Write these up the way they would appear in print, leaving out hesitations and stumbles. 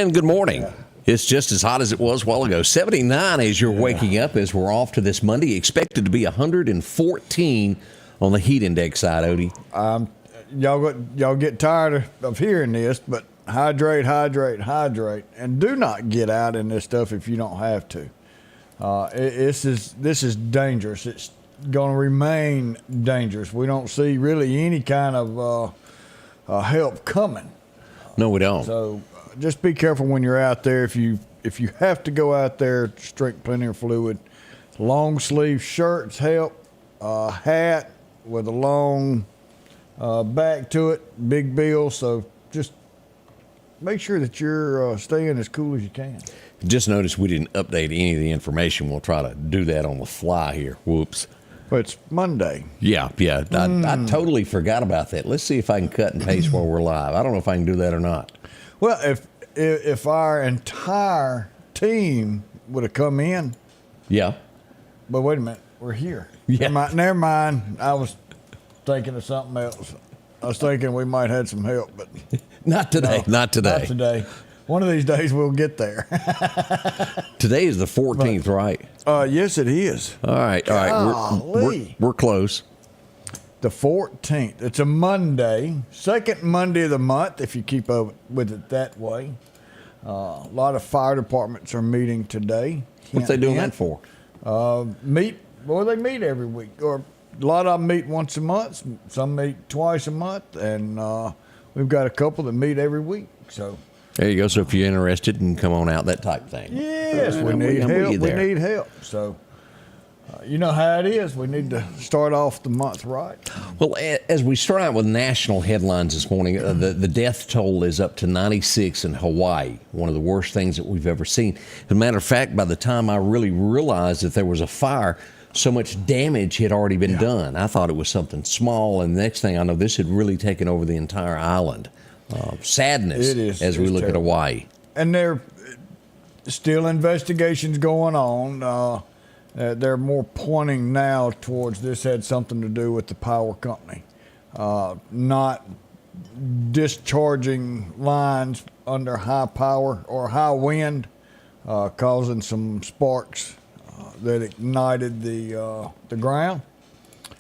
And good morning. It's just as hot as it was a while ago. 79 as you're waking up as we're off to this Monday. Expected to be 114 on the heat index side, Odie. Y'all get tired of hearing this, but hydrate, hydrate, hydrate. And do not get out in this stuff if you don't have to. This is dangerous. It's going to remain dangerous. We don't see really any kind of help coming. No, we don't. So just be careful when you're out there. If you have to go out there, just drink plenty of fluid. Long sleeve shirts help. Hat with a long back to it, big bill. So just make sure that you're staying as cool as you can. Just notice we didn't update any of the information. We'll try to do that on the fly here. Whoops. But it's Monday. Yeah. I totally forgot about that. Let's see if I can cut and paste while we're live. I don't know if I can do that or not. Well, if our entire team would have come in. Yeah. But wait a minute, we're here. Yeah. Never mind. I was thinking of something else. I was thinking we might have some help, but not today. No, not today. Not today. One of these days we'll get there. Today is the 14th, right? Yes, it is. All right. We're close. The 14th. It's a Monday, second Monday of the month, if you keep up with it that way. A lot of fire departments are meeting today. What's they doing that for? They meet every week. Or a lot of them meet once a month. Some meet twice a month. And we've got a couple that meet every week. So there you go. So if you're interested, and come on out, that type thing. Yes, we need help. We need help. So you know how it is. We need to start off the month right. Well, as we start out with national headlines this morning, the death toll is up to 96 in Hawaii, one of the worst things that we've ever seen. As a matter of fact, by the time I really realized that there was a fire, so much damage had already been done. I thought it was something small, and the next thing I know, this had really taken over the entire island. Sadness as we look at Hawaii. And there are still investigations going on. They're more pointing now towards this had something to do with the power company, not discharging lines under high power or high wind, causing some sparks that ignited the ground.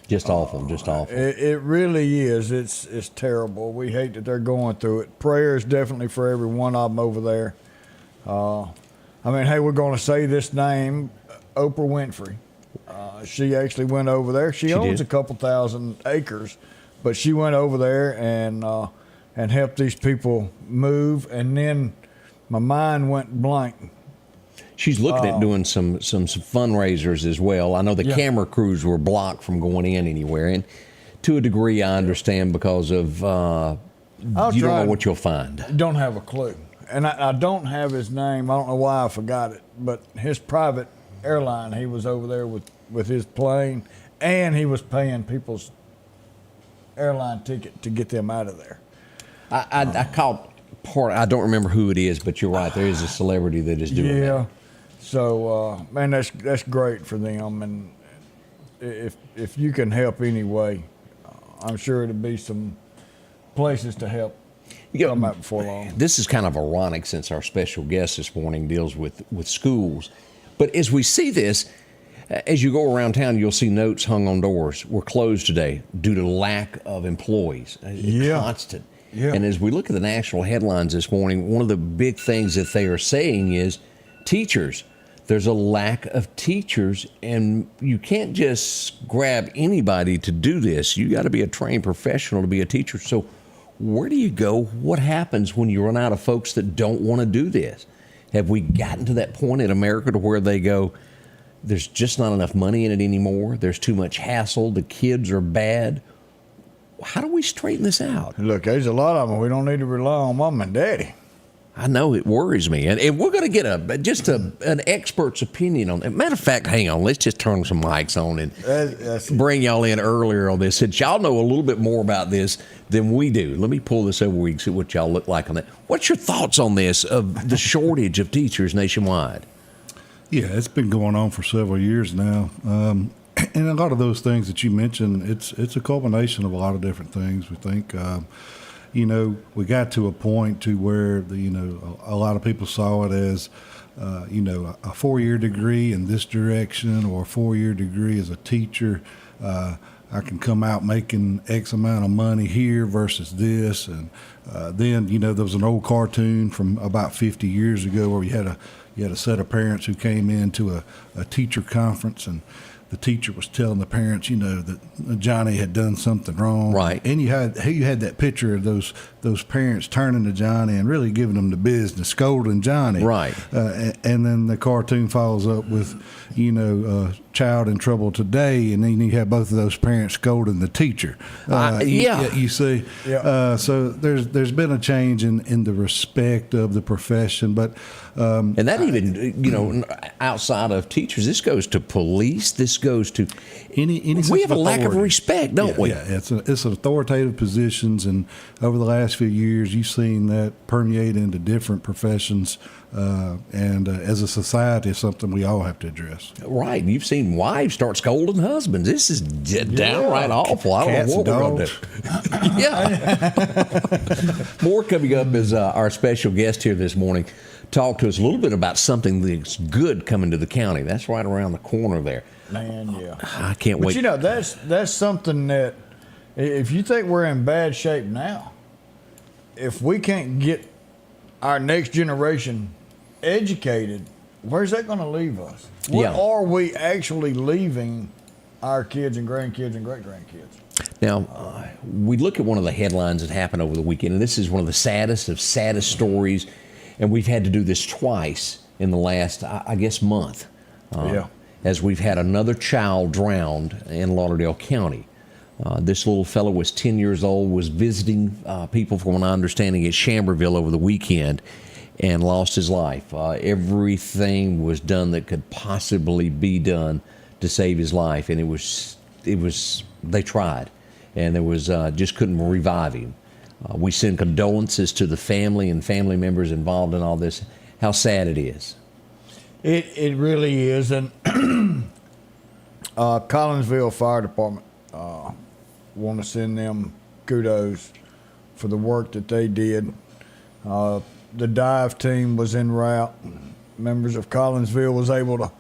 Just awful. It really is. It's terrible. We hate that they're going through it. Prayers definitely for every one of them over there. Hey, we're going to say this name. Oprah Winfrey. She actually went over there. She owns a couple thousand acres, but she went over there and helped these people move. And then my mind went blank. She's looking at doing some fundraisers as well. I know the camera crews were blocked from going in anywhere, and to a degree, I understand because of you don't know what you'll find. Don't have a clue, and I don't have his name. I don't know why I forgot it, but his private airline, he was over there with his plane, and he was paying people's airline ticket to get them out of there. I caught part. I don't remember who it is, but you're right. There is a celebrity that is doing that. So man, that's great for them, and if you can help anyway, I'm sure it'll be some places to help. Come out before long. This is kind of ironic since our special guest this morning deals with schools. But as we see this, as you go around town, you'll see notes hung on doors. We're closed today due to lack of employees. Constant. Yeah. And as we look at the national headlines this morning, one of the big things that they are saying is teachers. There's a lack of teachers, and you can't just grab anybody to do this. You got to be a trained professional to be a teacher. So where do you go? What happens when you run out of folks that don't want to do this? Have we gotten to that point in America to where they go, There's just not enough money in it anymore. There's too much hassle. The kids are bad. How do we straighten this out? Look, there's a lot of them. We don't need to rely on mom and daddy. I know it worries me, and we're going to get an expert's opinion on it. Matter of fact, hang on, let's just turn some mics on and bring y'all in earlier on this. Since y'all know a little bit more about this than we do, let me pull this over. We can see what y'all look like on that. What's your thoughts on this of the shortage of teachers nationwide? Yeah, it's been going on for several years now. And a lot of those things that you mentioned, it's a culmination of a lot of different things. We think, we got to a point to where a lot of people saw it as, a 4-year degree in this direction or a 4-year degree as a teacher. I can come out making X amount of money here versus this. And then, there was an old cartoon from about 50 years ago where you had a set of parents who came into a teacher conference, and the teacher was telling the parents, that Johnny had done something wrong. Right. And you had that picture of those parents turning to Johnny and really giving him the business, scolding Johnny. Right. And then the cartoon follows up with, child in trouble today, and then you have both of those parents scolding the teacher. You see. Yeah. So there's been a change in the respect of the profession, but and that even outside of teachers, this goes to police. This goes to any we have a lack of respect, don't we? Yeah, it's authoritative positions, and over the last few years, you've seen that permeate into different professions, and as a society, it's something we all have to address. Right. You've seen wives start scolding husbands. This is downright awful. I don't know what we're going to do. Yeah. More coming up as our special guest here this morning talk to us a little bit about something that's good coming to the county. That's right around the corner there. Man, yeah. I can't wait. But that's something that if you think we're in bad shape now, if we can't get our next generation educated, where's that going to leave us? What are we actually leaving our kids and grandkids and great-grandkids? Now, we look at one of the headlines that happened over the weekend, and this is one of the saddest stories, and we've had to do this twice in the last, I guess, month. As we've had another child drowned in Lauderdale County. This little fellow was 10 years old, was visiting people, from what I'm understanding, at Shamberville over the weekend, and lost his life. Everything was done that could possibly be done to save his life, and they tried, and there was just couldn't revive him. We send condolences to the family and family members involved in all this. How sad it is. It really is, and Collinsville Fire Department want to send them kudos for the work that they did. The dive team was en route. Members of Collinsville was able to.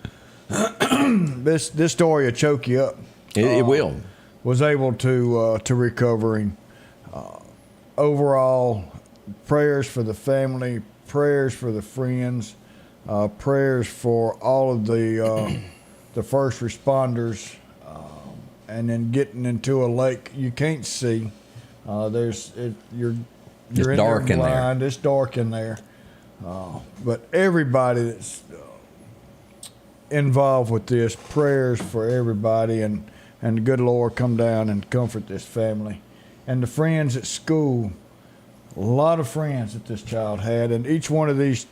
This story will choke you up. It will. Was able to recover him. Overall, prayers for the family, prayers for the friends, prayers for all of the first responders, and then getting into a lake you can't see. You're in dark there in blind. there. It's dark in there. But everybody that's involved with this, prayers for everybody, and the good Lord come down and comfort this family. And the friends at school, a lot of friends that this child had, and each one of these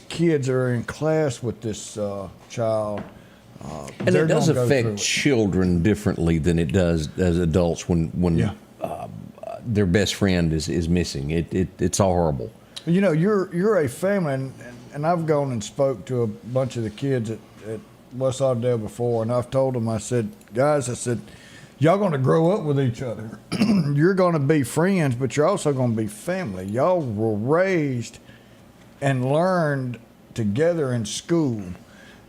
kids are in class with this child. And it does affect children differently than it does as adults when their best friend is missing. It's horrible. You're a family, and I've gone and spoke to a bunch of the kids at West Lauderdale before, and I've told them, I said, guys, y'all going to grow up with each other. You're going to be friends, but you're also going to be family. Y'all were raised and learned together in school,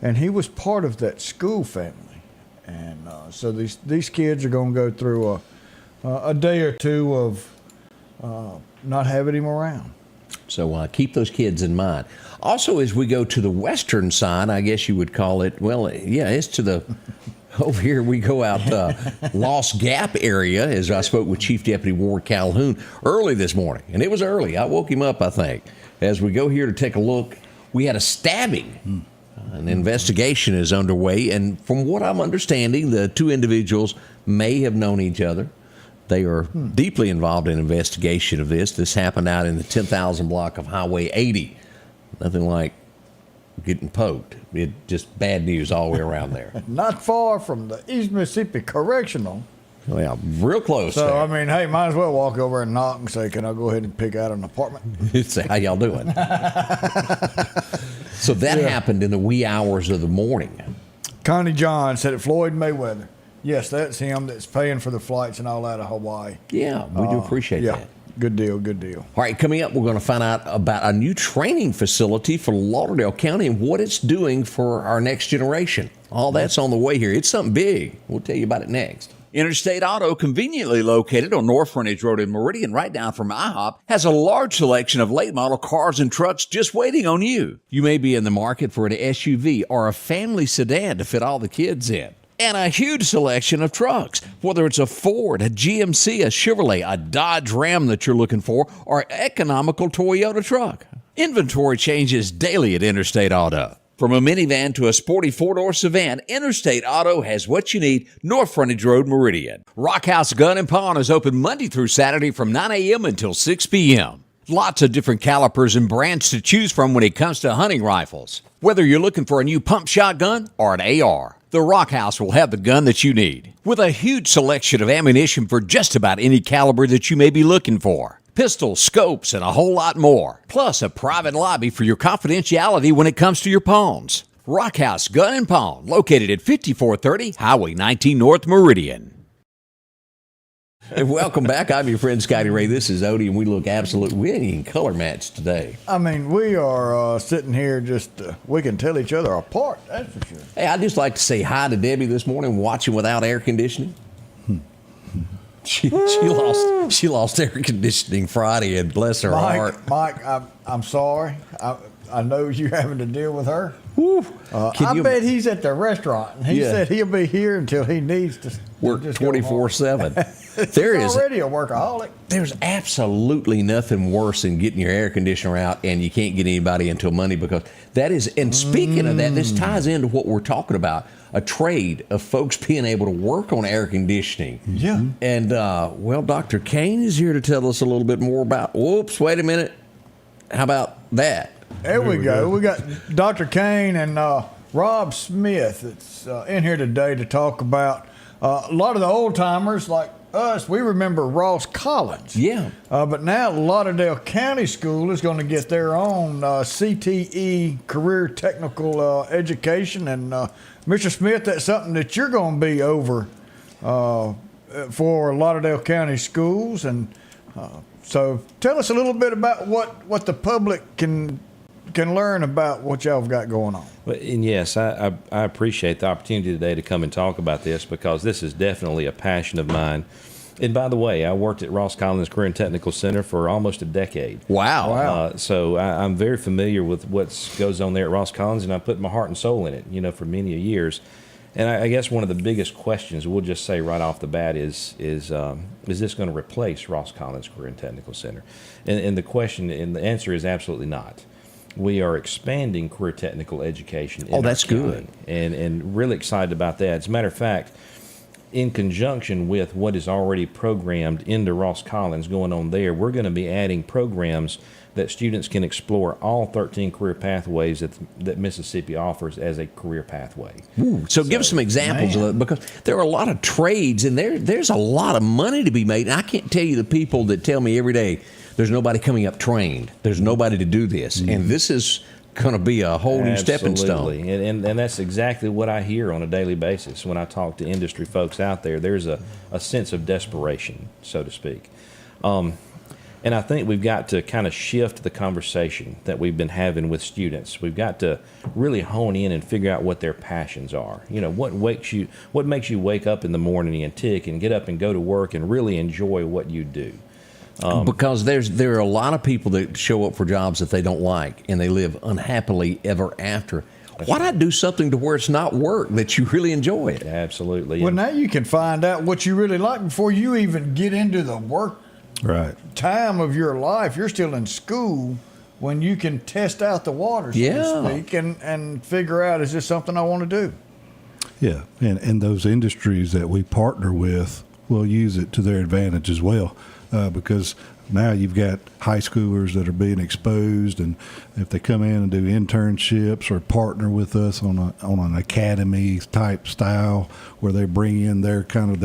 and he was part of that school family. And so these kids are going to go through a day or two of not having him around. So keep those kids in mind. Also, as we go to the western side, I guess you would call it, it's to the, over here we go out Lost Gap area, as I spoke with Chief Deputy Ward Calhoun early this morning. And it was early. I woke him up, I think. As we go here to take a look, we had a stabbing An investigation is underway, and from what I'm understanding, the two individuals may have known each other. They are deeply involved in investigation of this. This happened out in the 10,000 block of Highway 80. Nothing like getting poked. It just bad news all the way around there. Not far from the East Mississippi Correctional. Well, real close. So, there. I mean, hey, might as well walk over and knock and say, can I go ahead and pick out an apartment? Say, how y'all doing? So that happened in the wee hours of the morning. Connie John said it, Floyd Mayweather. Yes, that's him that's paying for the flights and all that of Hawaii. Yeah, we do appreciate that. Good deal, good deal. All right, coming up, we're going to find out about a new training facility for Lauderdale County and what it's doing for our next generation. All that's on the way here. It's something big. We'll tell you about it next. Interstate Auto, conveniently located on North Frontage Road in Meridian, right down from IHOP, has a large selection of late model cars and trucks just waiting on you. You may be in the market for an SUV or a family sedan to fit all the kids in. And a huge selection of trucks, whether it's a Ford, a GMC, a Chevrolet, a Dodge Ram that you're looking for, or an economical Toyota truck. Inventory changes daily at Interstate Auto. From a minivan to a sporty four-door sedan, Interstate Auto has what you need, North Frontage Road, Meridian. Rockhouse Gun and Pawn is open Monday through Saturday from 9 a.m. until 6 p.m. Lots of different calibers and brands to choose from when it comes to hunting rifles. Whether you're looking for a new pump shotgun or an AR, the Rockhouse will have the gun that you need, with a huge selection of ammunition for just about any caliber that you may be looking for. Pistols, scopes, and a whole lot more. Plus a private lobby for your confidentiality when it comes to your pawns. Rockhouse Gun and Pawn, located at 5430 Highway 19 North Meridian. And welcome back. I'm your friend Scotty Ray. This is Odie, and we look absolutely, we ain't even color matched today. I mean, we are sitting here just, we can tell each other apart, that's for sure. Hey, I'd just like to say hi to Debbie this morning, watching without air conditioning. She lost air conditioning Friday, and bless her heart. Mike, I'm sorry. I know you're having to deal with her. I bet he's at the restaurant, and he said he'll be here until he needs to work 24/7. There is already a workaholic. There's absolutely nothing worse than getting your air conditioner out and you can't get anybody until Monday, because that is. And speaking of that, this ties into what we're talking about. A trade of folks being able to work on air conditioning. Yeah. And, well, Dr. Kane is here to tell us a little bit more about, whoops, wait a minute. How about that? There we go. We got Dr. Kane and Rob Smith that's in here today to talk about a lot of the old timers like us. We remember Ross Collins. Yeah. But now Lauderdale County School is going to get their own CTE, Career Technical Education. And Mr. Smith, that's something that you're going to be over for Lauderdale County Schools. And so tell us a little bit about what the public can learn about what y'all have got going on. And yes, I appreciate the opportunity today to come and talk about this, because this is definitely a passion of mine. And by the way, I worked at Ross Collins Career and Technical Center for almost a decade. Wow. So I'm very familiar with what goes on there at Ross Collins, and I put my heart and soul in it, for many years. And I guess one of the biggest questions, we'll just say right off the bat, is this going to replace Ross Collins Career and Technical Center? And the question and the answer is absolutely not. We are expanding career technical education. Oh, that's good. And really excited about that. As a matter of fact, in conjunction with what is already programmed into Ross Collins going on there, we're going to be adding programs that students can explore all 13 career pathways that Mississippi offers as a career pathway. So give us some examples of that, because there are a lot of trades, and there's a lot of money to be made. And I can't tell you the people that tell me every day, there's nobody coming up trained. There's nobody to do this. Mm-hmm. And this is going to be a whole new stepping stone. And that's exactly what I hear on a daily basis when I talk to industry folks out there. There's a sense of desperation, so to speak. And I think we've got to kind of shift the conversation that we've been having with students. We've got to really hone in and figure out what their passions are. What makes you wake up in the morning and tick and get up and go to work and really enjoy what you do. Because there are a lot of people that show up for jobs that they don't like, and they live unhappily ever after. Why not do something to where it's not work, that you really enjoy it? Absolutely. Well, now you can find out what you really like before you even get into the work time of your life. You're still in school. when you can test out the water, so Yeah. to speak, and figure out, is this something I want to do? Yeah, and those industries that we partner with will use it to their advantage as well, because now you've got high schoolers that are being exposed, and if they come in and do internships or partner with us on an academy type style where they bring in their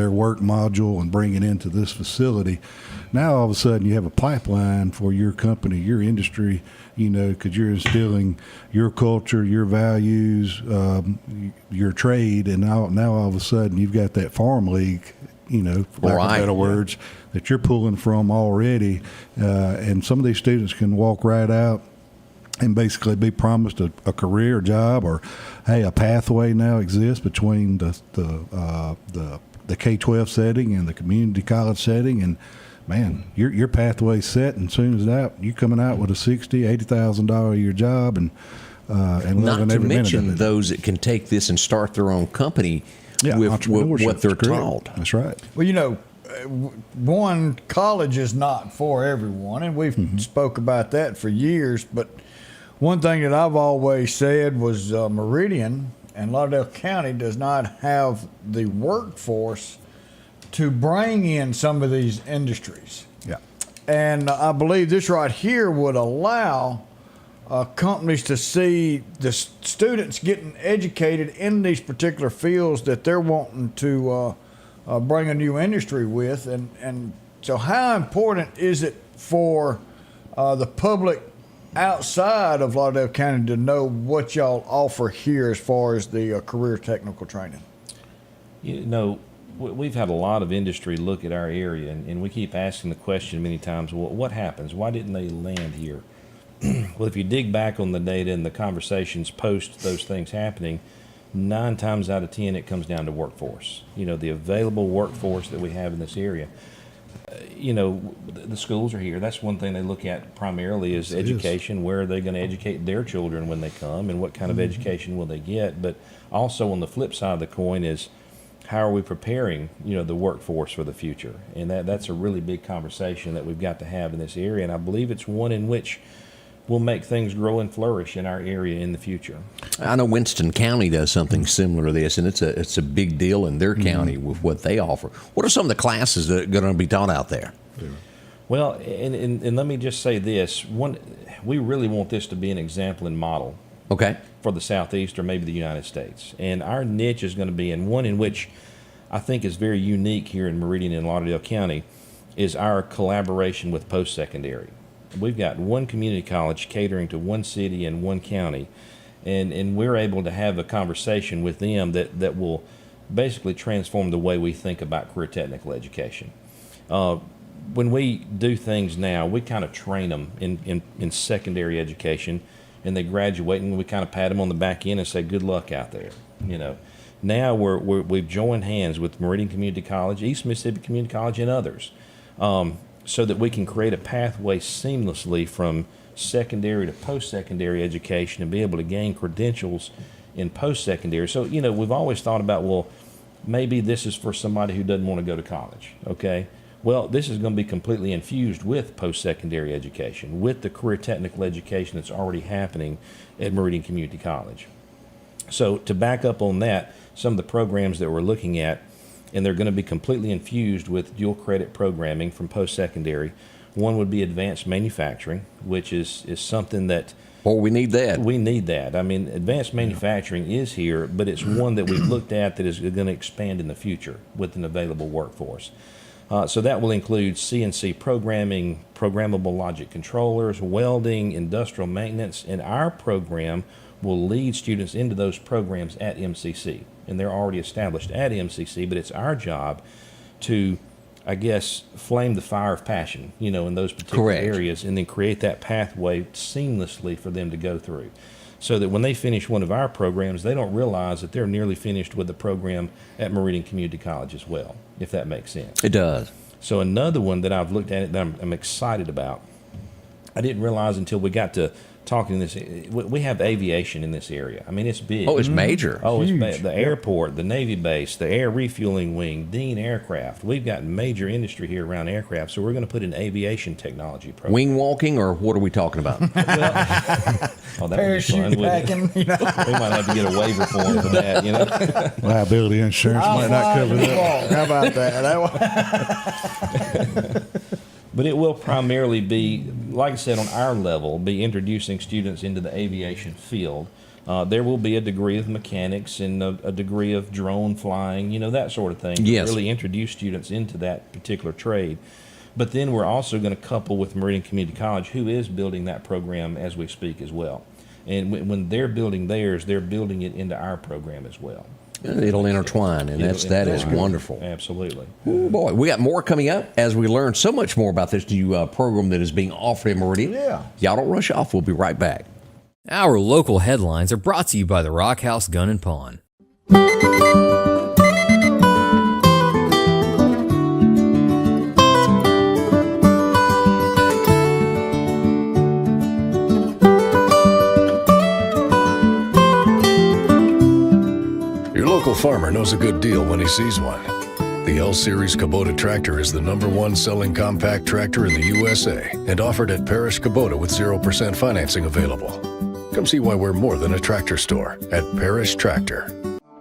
work module and bring it into this facility, now all of a sudden you have a pipeline for your company, your industry, because you're instilling your culture, your values, your trade, and now all of a sudden you've got that farm league, for lack of better words, that you're pulling from already, and some of these students can walk right out and basically be promised a career job, or hey, a pathway now exists between the K-12 setting and the community college setting, and man, your pathway's set, and as soon as that, you're coming out with a $60,000-$80,000 a year job, and Not loving to every minute of mention it. those that can take this and start their own company Yeah, with entrepreneurship, what they're that's correct. taught. That's right. Well, one, college is not for everyone, and we've spoke about that for years. But one thing that I've always said was Meridian and Lauderdale County does not have the workforce to bring in some of these industries. Yeah. And I believe this right here would allow companies to see the students getting educated in these particular fields that they're wanting to bring a new industry with. And so how important is it for the public outside of Lauderdale County to know what y'all offer here as far as the career technical training? We've had a lot of industry look at our area, and we keep asking the question many times, well, what happens? Why didn't they land here? Well, if you dig back on the data and the conversations post those things happening, 9 times out of 10, it comes down to workforce. The available workforce that we have in this area. The schools are here. That's one thing they look at primarily is education. Where are they going to educate their children when they come, and what kind of education will they get? But also on the flip side of the coin is, how are we preparing, the workforce for the future? And that's a really big conversation that we've got to have in this area. And I believe it's one in which will make things grow and flourish in our area in the future. I know Winston County does something similar to this, and it's a big deal in their county with what they offer. What are some of the classes that are going to be taught out there? Well, and let me just say this. We really want this to be an example and model. Okay. For the Southeast or maybe the United States. And our niche is going to be, and one in which I think is very unique here in Meridian and Lauderdale County, is our collaboration with post-secondary. We've got one community college catering to one city and one county, and we're able to have a conversation with them that will basically transform the way we think about career technical education. When we do things now, we kind of train them in secondary education, and they graduate, and we kind of pat them on the back end and say, good luck out there. Now we've joined hands with Meridian Community College, East Mississippi Community College, and others, so that we can create a pathway seamlessly from secondary to post-secondary education and be able to gain credentials in post-secondary. So, we've always thought about, well, maybe this is for somebody who doesn't want to go to college, okay? Well, this is going to be completely infused with post-secondary education, with the career technical education that's already happening at Meridian Community College. So to back up on that, some of the programs that we're looking at, and they're going to be completely infused with dual credit programming from post-secondary. One would be advanced manufacturing, which is something that we need that. We need that. I mean, advanced manufacturing is here, but it's one that we've looked at that is going to expand in the future with an available workforce. So that will include CNC programming, programmable logic controllers, welding, industrial maintenance, and our program will lead students into those programs at MCC. And they're already established at MCC, but it's our job to, I guess, flame the fire of passion, in those particular areas, and then create that pathway seamlessly for them to go through. So that when they finish one of our programs, they don't realize that they're nearly finished with the program at Meridian Community College as well, if that makes sense. It does. So another one that I've looked at that I'm excited about, I didn't realize until we got to talking this, we have aviation in this area. I mean, it's big. Oh, it's major. Oh, Huge. it's the airport, the Navy base, the air refueling wing, Dean Aircraft. We've got major industry here around aircraft, so we're going to put an aviation technology program. Wing walking, or what are we talking about? Oh, that would be Parachute fun, wouldn't it? packing, you know. We might have to get a waiver form for that, you know. Liability insurance might not cover that. How about that? But it will primarily be, like I said, on our level, be introducing students into the aviation field. There will be a degree of mechanics and a degree of drone flying, you know, that sort of thing. Yes. To really introduce students into that particular trade. But then we're also going to couple with Meridian Community College, who is building that program as we speak as well. And when they're building theirs, they're building it into our program as well. It'll intertwine, and that is wonderful. Absolutely. Ooh, boy, we got more coming up as we learn so much more about this new program that is being offered in Meridian. Yeah. Y'all don't rush off. We'll be right back. Our local headlines are brought to you by the Rock House Gun and Pawn. Your local farmer knows a good deal when he sees one. The L-Series Kubota tractor is the #1 selling compact tractor in the USA and offered at Parish Kubota with 0% financing available. Come see why we're more than a tractor store at Parish Tractor.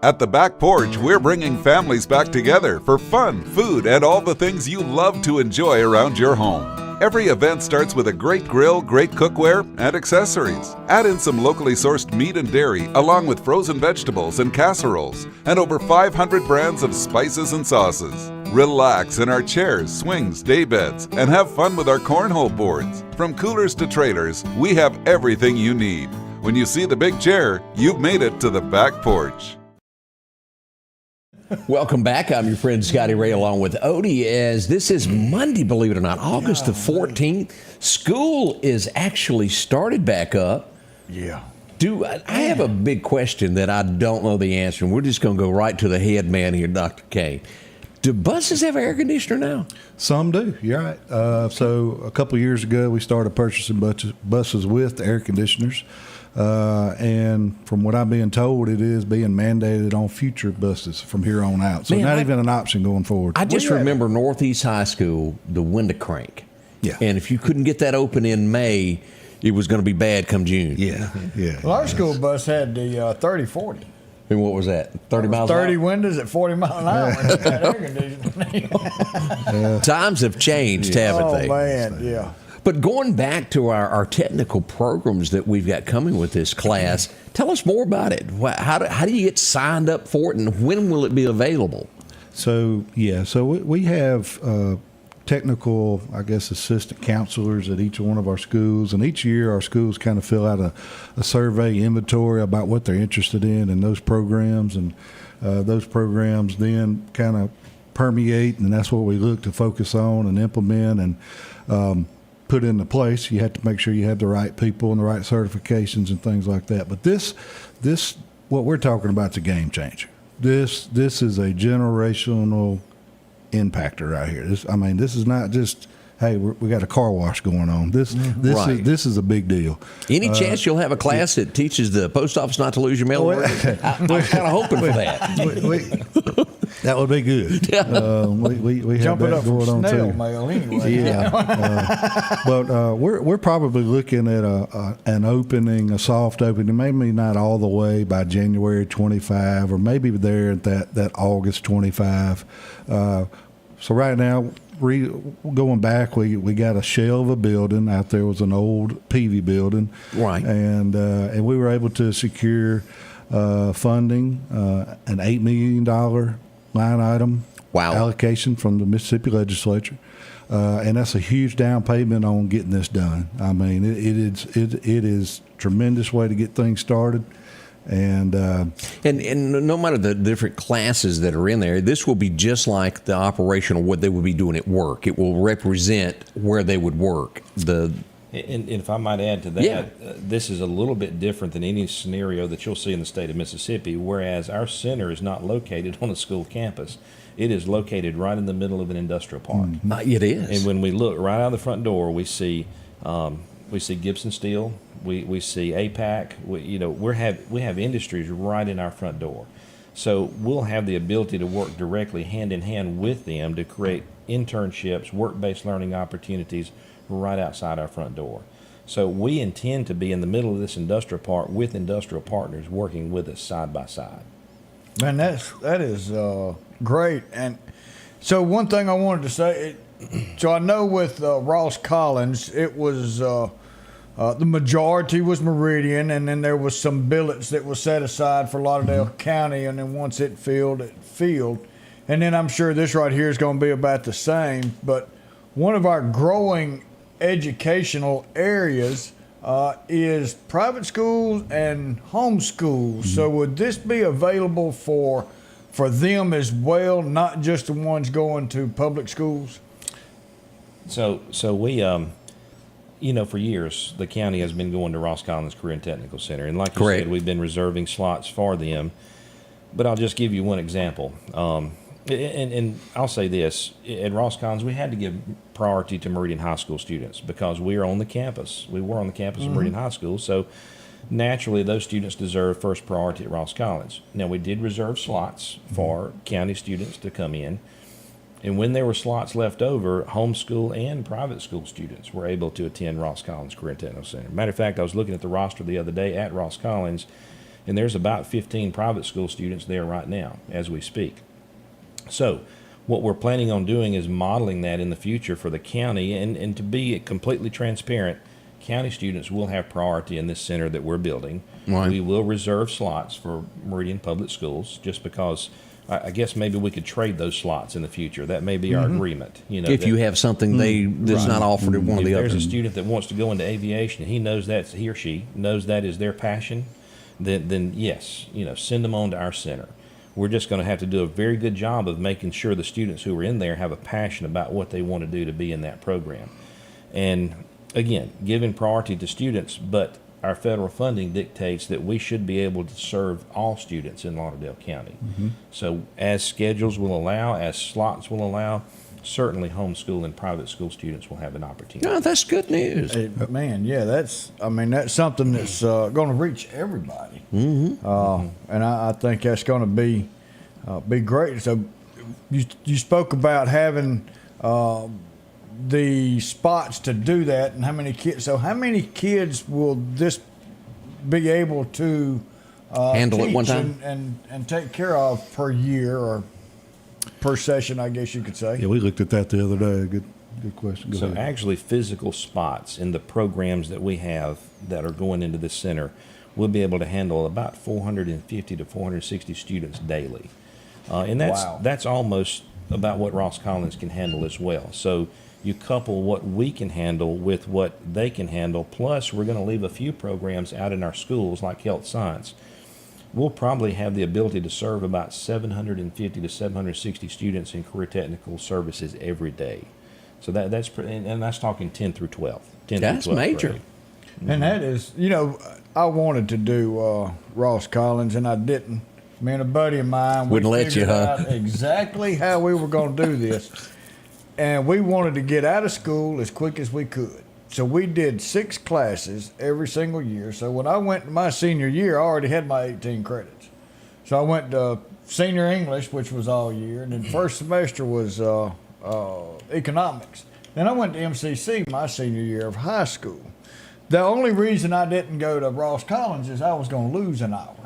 At the Back Porch, we're bringing families back together for fun, food, and all the things you love to enjoy around your home. Every event starts with a great grill, great cookware, and accessories. Add in some locally sourced meat and dairy, along with frozen vegetables and casseroles, and over 500 brands of spices and sauces. Relax in our chairs, swings, daybeds, and have fun with our cornhole boards. From coolers to trailers, we have everything you need. When you see the big chair, you've made it to the Back Porch. Welcome back. I'm your friend Scotty Ray along with Odie, as this is Monday, believe it or not, August the 14th. School is actually started back up. Yeah. I have a big question that I don't know the answer, and we're just going to go right to the head man here, Dr. K. Do buses have air conditioner now? Some do. You're right. So a couple of years ago, we started purchasing buses with air conditioners. And from what I'm being told, it is being mandated on future buses from here on out. So Man, even an option going forward. I just remember Northeast High School, the window crank. Yeah. And if you couldn't get that open in May, it was going to be bad come June. Yeah. Well, our school bus had the 30-40. And what was that? 30 miles 30 an hour? windows at 40 miles an hour. And it had air conditioning. Times have changed, haven't Oh, they? man, yeah. But going back to our technical programs that we've got coming with this class, tell us more about it. How do you get signed up for it, and when will it be available? So we have technical, I guess, assistant counselors at each one of our schools, and each year our schools kind of fill out a survey inventory about what they're interested in those programs, and those programs then kind of permeate, and that's what we look to focus on and implement and put into place. You have to make sure you have the right people and the right certifications and things like that. But this what we're talking about is a game changer. This is a generational impactor right here. This is not just, hey, we got a car wash going on. This is a big deal. Any chance you'll have a class that teaches the post office not to lose your mail? I'm kind of hoping for that. That would be good. We have Jump it that up from going on snail too. mail anyway. Yeah, but we're probably looking at an opening, a soft opening, maybe not all the way by January 25, or maybe there at that August 25. So right now, going back, we got a shell of a building out there. Was an old PV building, right? And we were able to secure funding, an $8 million line item allocation from the Mississippi Legislature, and that's a huge down payment on getting this done. I mean, it is a tremendous way to get things started. And no matter the different classes that are in there, this will be just like the operational, what they would be doing at work. It will represent where they would work. And if I might add to that, this is a little bit different than any scenario that you'll see in the state of Mississippi, whereas our center is not located on a school campus. It is located right in the middle of an industrial park. It is. And when we look right out the front door, we see We see Gibson Steel. We see APAC. We have industries right in our front door. So we'll have the ability to work directly hand in hand with them to create internships, work-based learning opportunities right outside our front door. So we intend to be in the middle of this industrial park with industrial partners working with us side by side. Man, that is great. And so one thing I wanted to say, so I know with Ross Collins, it was the majority was Meridian, and then there was some billets that was set aside for Lauderdale County, and then once it filled. And then I'm sure this right here is going to be about the same. But one of our growing educational areas is private schools and homeschools. So would this be available for them as well, not just the ones going to public schools? So we, for years, the county has been going to Ross Collins Career and Technical Center. And like you said, we've been reserving slots for them. But I'll just give you one example. And I'll say this, at Ross Collins, we had to give priority to Meridian High School students because we were on the campus. We were on the campus of Meridian High School. So naturally, those students deserve first priority at Ross Collins. Now, we did reserve slots for county students to come in. And when there were slots left over, homeschool and private school students were able to attend Ross Collins Career and Technical Center. Matter of fact, I was looking at the roster the other day at Ross Collins, and there's about 15 private school students there right now as we speak. So what we're planning on doing is modeling that in the future for the county, and to be completely transparent, county students will have priority in this center that we're building. Right. We will reserve slots for Meridian Public Schools just because I guess maybe we could trade those slots in the future. That may be our agreement. If you have something that's not offered at one of the others. If others. there's a student that wants to go into aviation, he or she knows that is their passion, then yes, send them on to our center. We're just going to have to do a very good job of making sure the students who are in there have a passion about what they want to do to be in that program. And again, giving priority to students, but our federal funding dictates that we should be able to serve all students in Lauderdale County. So as schedules will allow, as slots will allow, certainly homeschool and private school students will have an opportunity. No, that's good news. Hey, man, yeah, that's something that's going to reach everybody. And I think that's going to be great. So you spoke about having the spots to do that, and how many kids. So how many kids will this be able to handle at one teach time and take care of per year or per session, I guess you could say? Yeah, we looked at that the other day. Good question. Go So ahead. actually physical spots in the programs that we have that are going into this center, we'll be able to handle about 450 to 460 students daily. And that's almost about what Ross Collins can handle as well. So you couple what we can handle with what they can handle, plus we're going to leave a few programs out in our schools like health science. We'll probably have the ability to serve about 750 to 760 students in career technical services every day. So that's and that's talking 10 through 12. 10 That's through 12 major. grade. And that is, I wanted to do Ross Collins, and I didn't. Me and a buddy of mine, we Wouldn't let you, figured huh? out exactly how we were going to do this. And we wanted to get out of school as quick as we could. So we did 6 classes every single year. So when I went to my senior year, I already had my 18 credits. So I went to senior English, which was all year, and then first semester was economics. Then I went to MCC my senior year of high school. The only reason I didn't go to Ross Collins is I was going to lose an hour.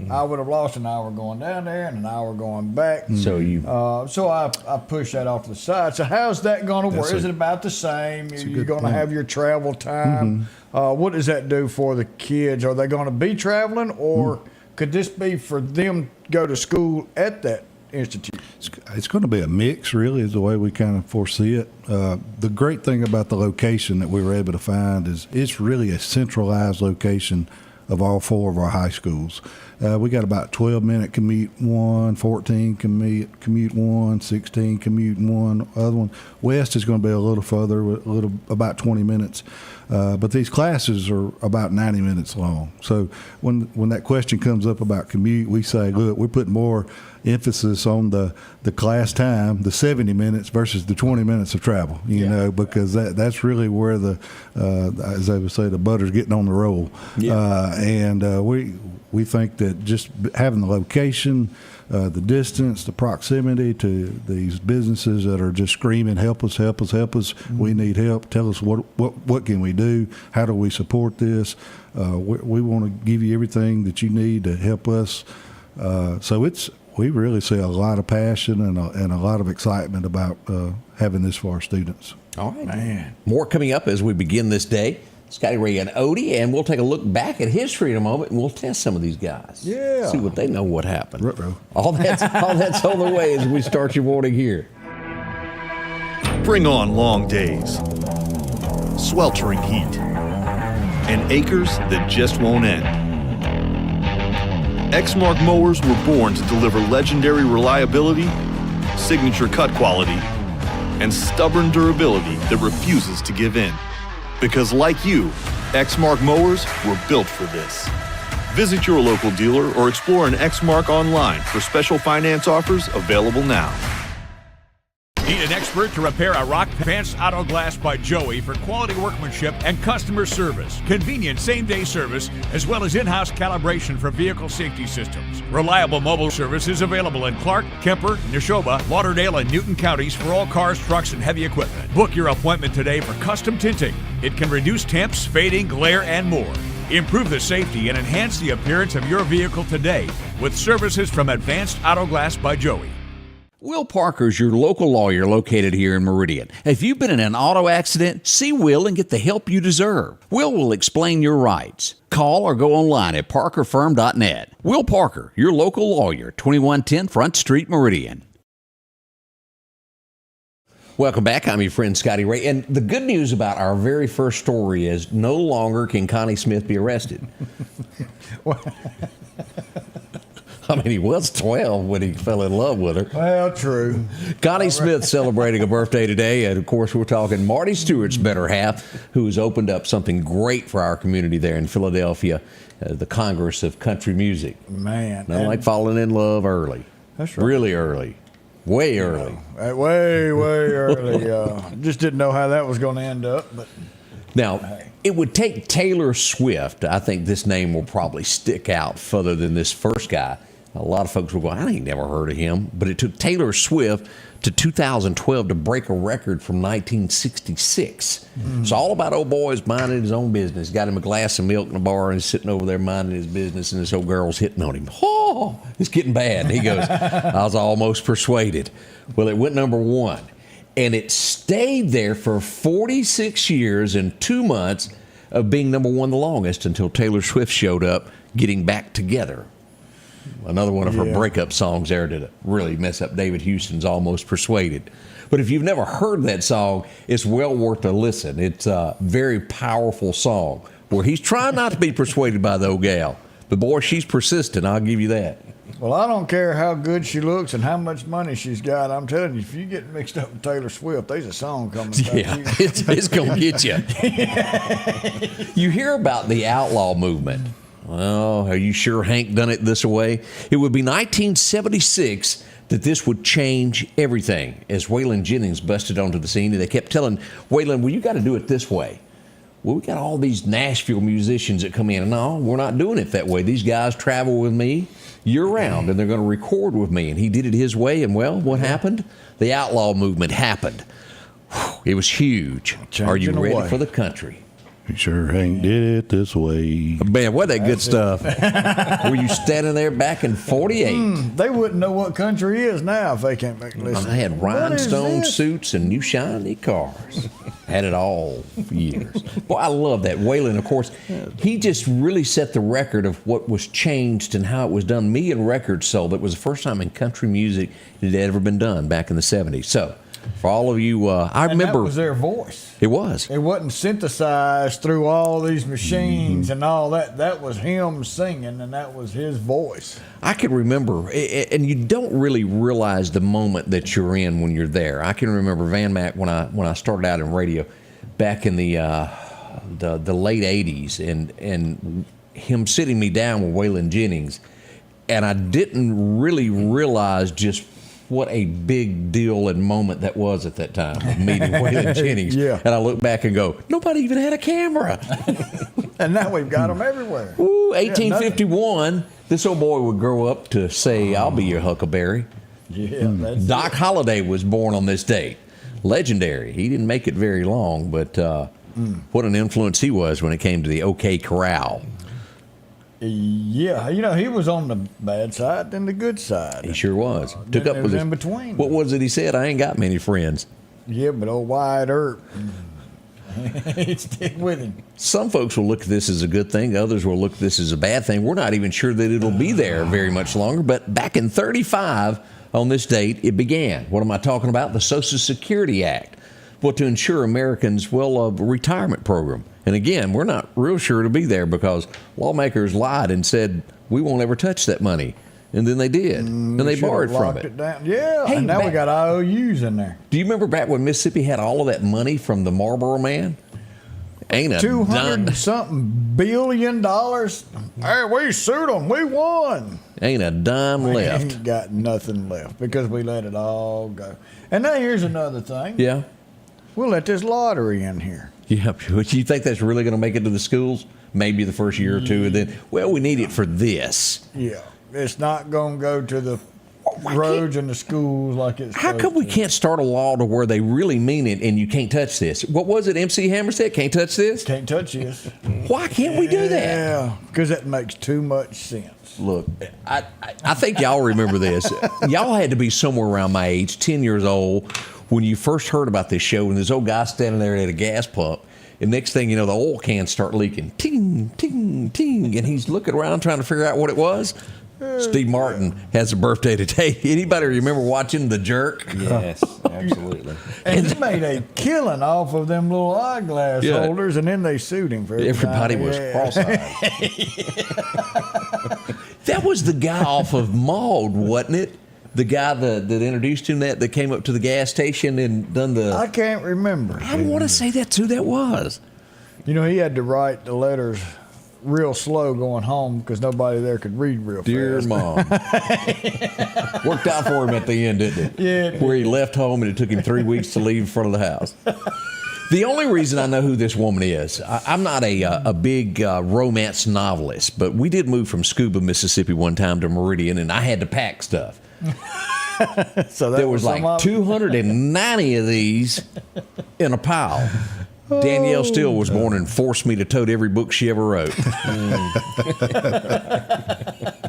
I would have lost an hour going down there and an hour going back. So I pushed that off to the side. So how's that going to work? Is it about the same? You're going to have your travel time. What does that do for the kids? Are they going to be traveling, or could this be for them to go to school at that institute? It's going to be a mix, really, is the way we kind of foresee it. The great thing about the location that we were able to find is it's really a centralized location of all 4 of our high schools. We got about 12-minute commute one, 14 commute one, 16 commute one, other one. West is going to be a little further, about 20 minutes. But these classes are about 90 minutes long. So when that question comes up about commute, we say, look, we're putting more emphasis on the class time, the 70 minutes versus the 20 minutes of travel, you know, because that's really where as they would say, the butter's getting on the roll. We think that just having the location, the distance, the proximity to these businesses that are just screaming, help us, help us, help us. We need help. Tell us what can we do? How do we support this? We want to give you everything that you need to help us. We really see a lot of passion and a lot of excitement about having this for our students. All right. Man. More coming up as we begin this day. Scotty Ray and Odie, and we'll take a look back at history in a moment, and we'll test some of these guys. Yeah. See what they know what happened. Ruh-roh. All that's on the way as we start your morning here. Bring on long days, sweltering heat, and acres that just won't end. Exmark mowers were born to deliver legendary reliability, signature cut quality, and stubborn durability that refuses to give in. Because like you, Exmark mowers were built for this. Visit your local dealer or explore an Exmark online for special finance offers available now. Need an expert to repair a rock? Advanced Auto Glass by Joey for quality workmanship and customer service. Convenient same-day service, as well as in-house calibration for vehicle safety systems. Reliable mobile service is available in Clark, Kemper, Neshoba, Lauderdale, and Newton counties for all cars, trucks, and heavy equipment. Book your appointment today for custom tinting. It can reduce temps, fading, glare, and more. Improve the safety and enhance the appearance of your vehicle today with services from Advanced Auto Glass by Joey. Will Parker's your local lawyer located here in Meridian. If you've been in an auto accident, see Will and get the help you deserve. Will explain your rights. Call or go online at parkerfirm.net. Will Parker, your local lawyer, 2110 Front Street, Meridian. Welcome back. I'm your friend Scotty Ray. And the good news about our very first story is no longer can Connie Smith be arrested. I mean, he was 12 when he fell in love with her. Well, true. Connie Smith celebrating a birthday today. And, of course, we're talking Marty Stewart's better half, who's opened up something great for our community there in Philadelphia, the Congress of Country Music. Man. Not like falling in love early. That's right. Really early. Way early. Way early. Just didn't know how that was going to end up. But now, it would take Taylor Swift. I think this name will probably stick out further than this first guy. A lot of folks will go, I ain't never heard of him. But it took Taylor Swift to 2012 to break a record from 1966. It's all about old boys minding his own business. Got him a glass of milk in the bar and he's sitting over there minding his business, and this old girl's hitting on him. Oh, it's getting bad. He goes, I was almost persuaded. Well, it went number one. And it stayed there for 46 years and 2 months of being number one the longest until Taylor Swift showed up, Getting Back Together. Another one of her breakup songs there to really mess up David Houston's Almost Persuaded. But if you've never heard that song, it's well worth a listen. It's a very powerful song where he's trying not to be persuaded by the old gal. But boy, she's persistent, I'll give you that. Well, I don't care how good she looks and how much money she's got. I'm telling you, if you get mixed up with Taylor Swift, there's a song coming. Yeah, it's going to get you. You hear about the outlaw movement. Well, are you sure Hank done it this way? It would be 1976 that this would change everything as Waylon Jennings busted onto the scene, and they kept telling Waylon, well, you got to do it this way. Well, we got all these Nashville musicians that come in, and no, we're not doing it that way. These guys travel with me year-round, and they're going to record with me. And he did it his way, and, well, what happened? The outlaw movement happened. It was huge. Are you ready for the country? Sure Hank did it this way. Man, what that good stuff. Were you standing there back in 48? They wouldn't know what country is now if they can't make listen. I had rhinestone suits and new shiny cars. Had it all for years. Boy, I love that. Waylon, of course, he just really set the record of what was changed and how it was done. Me and Records Sold. It was the first time in country music it had ever been done back in the 70s. So, for all of you, I remember. That was their voice. It was. It wasn't synthesized through all these machines and all that. That was him singing, and that was his voice. I can remember, and you don't really realize the moment that you're in when you're there. I can remember Van Mack when I started out in radio back in the late 80s, and him sitting me down with Waylon Jennings. and I didn't really realize just what a big deal and moment that was at that time of meeting Waylon Jennings. Yeah. And I look back and go, nobody even had a camera. And now we've got them everywhere. Ooh, 1851, this old boy would grow up to say, I'll be your Huckleberry. Yeah, that's Doc Holliday was born on this date. Legendary. He didn't make it very long, but what an influence he was when it came to the OK Corral. Yeah, he was on the bad side and the good side. He sure was. Then it was in between. What was it he said? I ain't got many friends. Yeah, but old Wyatt Earp, he'd stick with him. Some folks will look at this as a good thing. Others will look at this as a bad thing. We're not even sure that it'll be there very much longer. But back in 35, on this date, it began. What am I talking about? The Social Security Act. Well, to ensure Americans, a retirement program. And again, we're not real sure to be there because lawmakers lied and said, we won't ever touch that money. And then they did. And they borrowed from it. Down. Yeah, Hey, and now we got IOUs in there. Do you remember back when Mississippi had all of that money from the Marlboro Man? Ain't a 200-something billion dollars. Hey, we sued them. We won. Ain't a dime We left. ain't got nothing left because we let it all go. And now here's another thing. Yeah. We'll let this lottery in here. Yeah. But you think that's really going to make it to the schools? Maybe the first year or two, and then, we need it for this. Yeah. It's not going to go to the roads and the schools like it's How come we can't start a law to where they really mean it and you can't touch this? What was it MC Hammer said? Can't touch this? Can't touch this. Why can't we do that? Yeah, because that makes too much sense. Look, I think y'all remember this. Y'all had to be somewhere around my age, 10 years old, when you first heard about this show, and this old guy standing there at a gas pump, and next thing you know, the oil cans start leaking. Ting, ting, ting. And he's looking around trying to figure out what it was. Steve Martin has a birthday today. Anybody remember watching The Jerk? Yes, absolutely. And he made a killing off of them little eyeglass holders, and then they sued him for Everybody was cross-eyed. That was the guy off of Maud, wasn't it? The guy that introduced him that came up to the gas station and done the... I can't remember. I want to say that's who that was. He had to write the letters real slow going home because nobody there could read real Dear fast. Mom. Worked out for him at the end, didn't it? Yeah. Where he left home and it took him 3 weeks to leave in front of the house. The only reason I know who this woman is, I'm not a big romance novelist, but we did move from Scuba, Mississippi one time to Meridian, and I had to pack stuff. So there was like 290 of these in a pile. Danielle Steele was born and forced me to tote every book she ever wrote.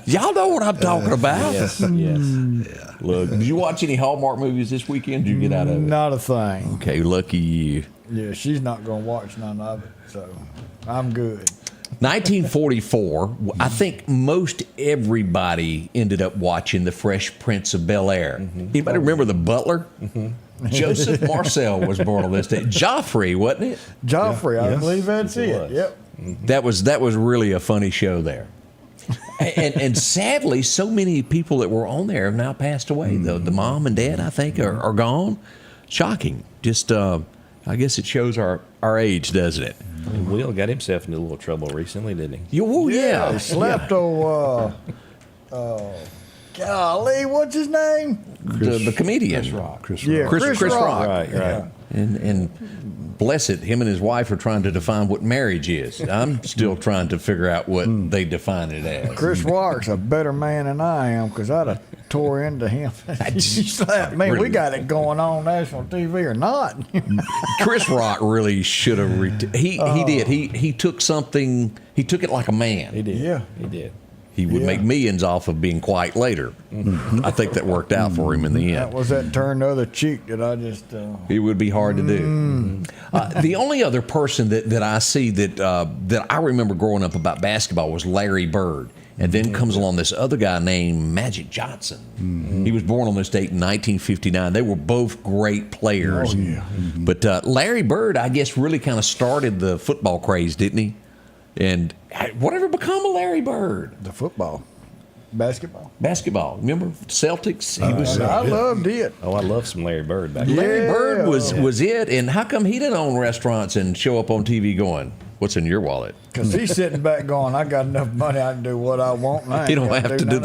Y'all know what I'm talking about. Yes, yes. Yeah. Look, did you watch any Hallmark movies this weekend? Did you get out of it? Not a thing. Okay, lucky you. Yeah, she's not going to watch none of it, so I'm good. 1944, I think most everybody ended up watching The Fresh Prince of Bel-Air. Anybody remember the butler? Joseph Marcel was born on this day. Joffrey, wasn't it? Joffrey, I Yes. believe that's Yes, it it. was. Yep. That was really a funny show there. And sadly, so many people that were on there have now passed away. The mom and dad, I think, are gone. Shocking. Just, I guess it shows our age, doesn't it? Will got himself into a little trouble recently, didn't he? Yeah. He slept golly, what's his name? The comedian. Chris Rock. Yeah, Chris Rock. Right. And bless it, him and his wife are trying to define what marriage is. I'm still trying to figure out what they define it as. Chris Rock's a better man than I am because I'd have tore into him. He slapped me. We got it going on national TV or not. Chris Rock really should have. He did. He took something. He took it like a man. He did. Yeah. He did. He would make millions off of being quiet later. I think that worked out for him in the That end. was that turn the other cheek that I just. It would be hard to do. The only other person that I see that I remember growing up about basketball was Larry Bird. And then comes along this other guy named Magic Johnson. He was born on this date in 1959. They were both great players. But Larry Bird, I guess, really kind of started the football craze, didn't he? And whatever become of Larry Bird? The football. Basketball. Basketball. Remember Celtics? He was. I loved it. Oh, I love some Larry Bird back then. Larry Bird Yeah. was it. And how come he didn't own restaurants and show up on TV going, What's in your wallet? Because he's sitting back going, I got enough money, I can do what I want. And I ain't You don't gotta have to do none of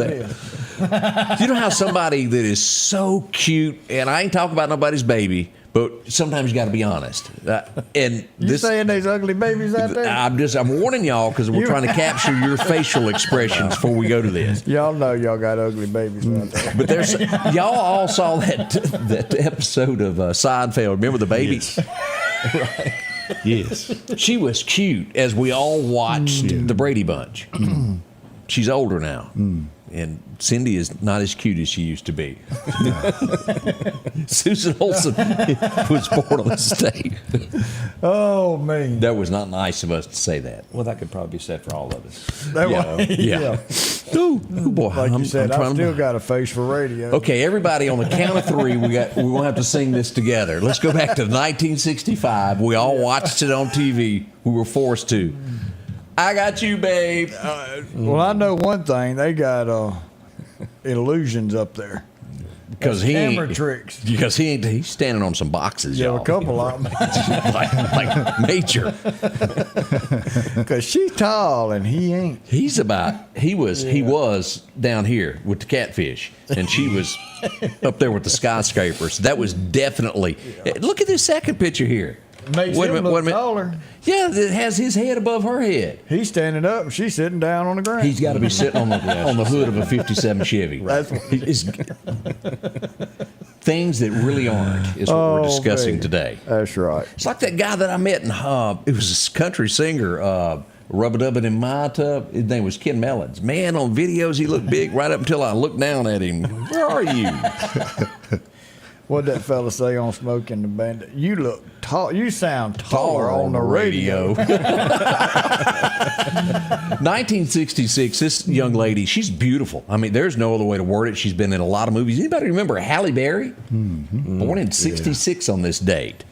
that. this. You know how somebody that is so cute, and I ain't talking about nobody's baby, but sometimes you got to be honest. And You saying there's ugly babies out there? I'm warning y'all because we're trying to capture your facial expressions before we go to this. Y'all know y'all got ugly babies out there. But there's y'all all saw that episode of Seinfeld. Remember the baby? Yes. Yes. She was cute as we all watched the Brady Bunch. She's older now. And Cindy is not as cute as she used to be. Susan Olsen was born on this day. Oh, man. That was not nice of us to say that. Well, that could probably be said for all of us. Yeah. Ooh, boy, Like you said, I'm I've trying still to. got a face for radio. Okay, everybody, on the count of three, we're gonna have to sing this together. Let's go back to 1965. We all watched it on TV. We were forced to. I got you, babe. Well, I know one thing. They got illusions up there. Because he Camera ain't, tricks. because he ain't, he's standing on some boxes, Yeah, y'all. a couple of them. like major. Because she's tall and he ain't. He was down here with the catfish, and she was up there with the skyscrapers. That was definitely. Look at this second picture here. Makes him look taller. Yeah, it has his head above her head. He's standing up and she's sitting down on the ground. He's got to be sitting on the hood of a '57 Chevy. That's what- Things that really aren't is what we're discussing man. today. That's right. It's like that guy that I met in it was a country singer, Rub-a-Dubbin' in My Tub. His name was Ken Mellons. Man, on videos he looked big right up until I looked down at him. Where are you? What'd that fella say on Smoking the Bandit? You look tall. You sound taller on the radio. 1966, this young lady, she's beautiful. I mean, there's no other way to word it. She's been in a lot of movies. Anybody remember Halle Berry? Born in 66 on this date.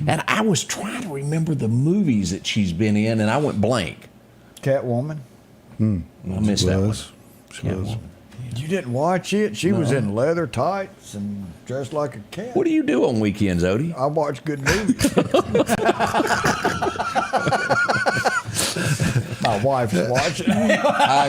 And I was trying to remember the movies that she's been in, and I went blank. Catwoman. I missed that one. She was. You didn't watch it? She was in leather tights and dressed like a cat. What do you do on weekends, Odie? I watch good movies. My wife's watching. I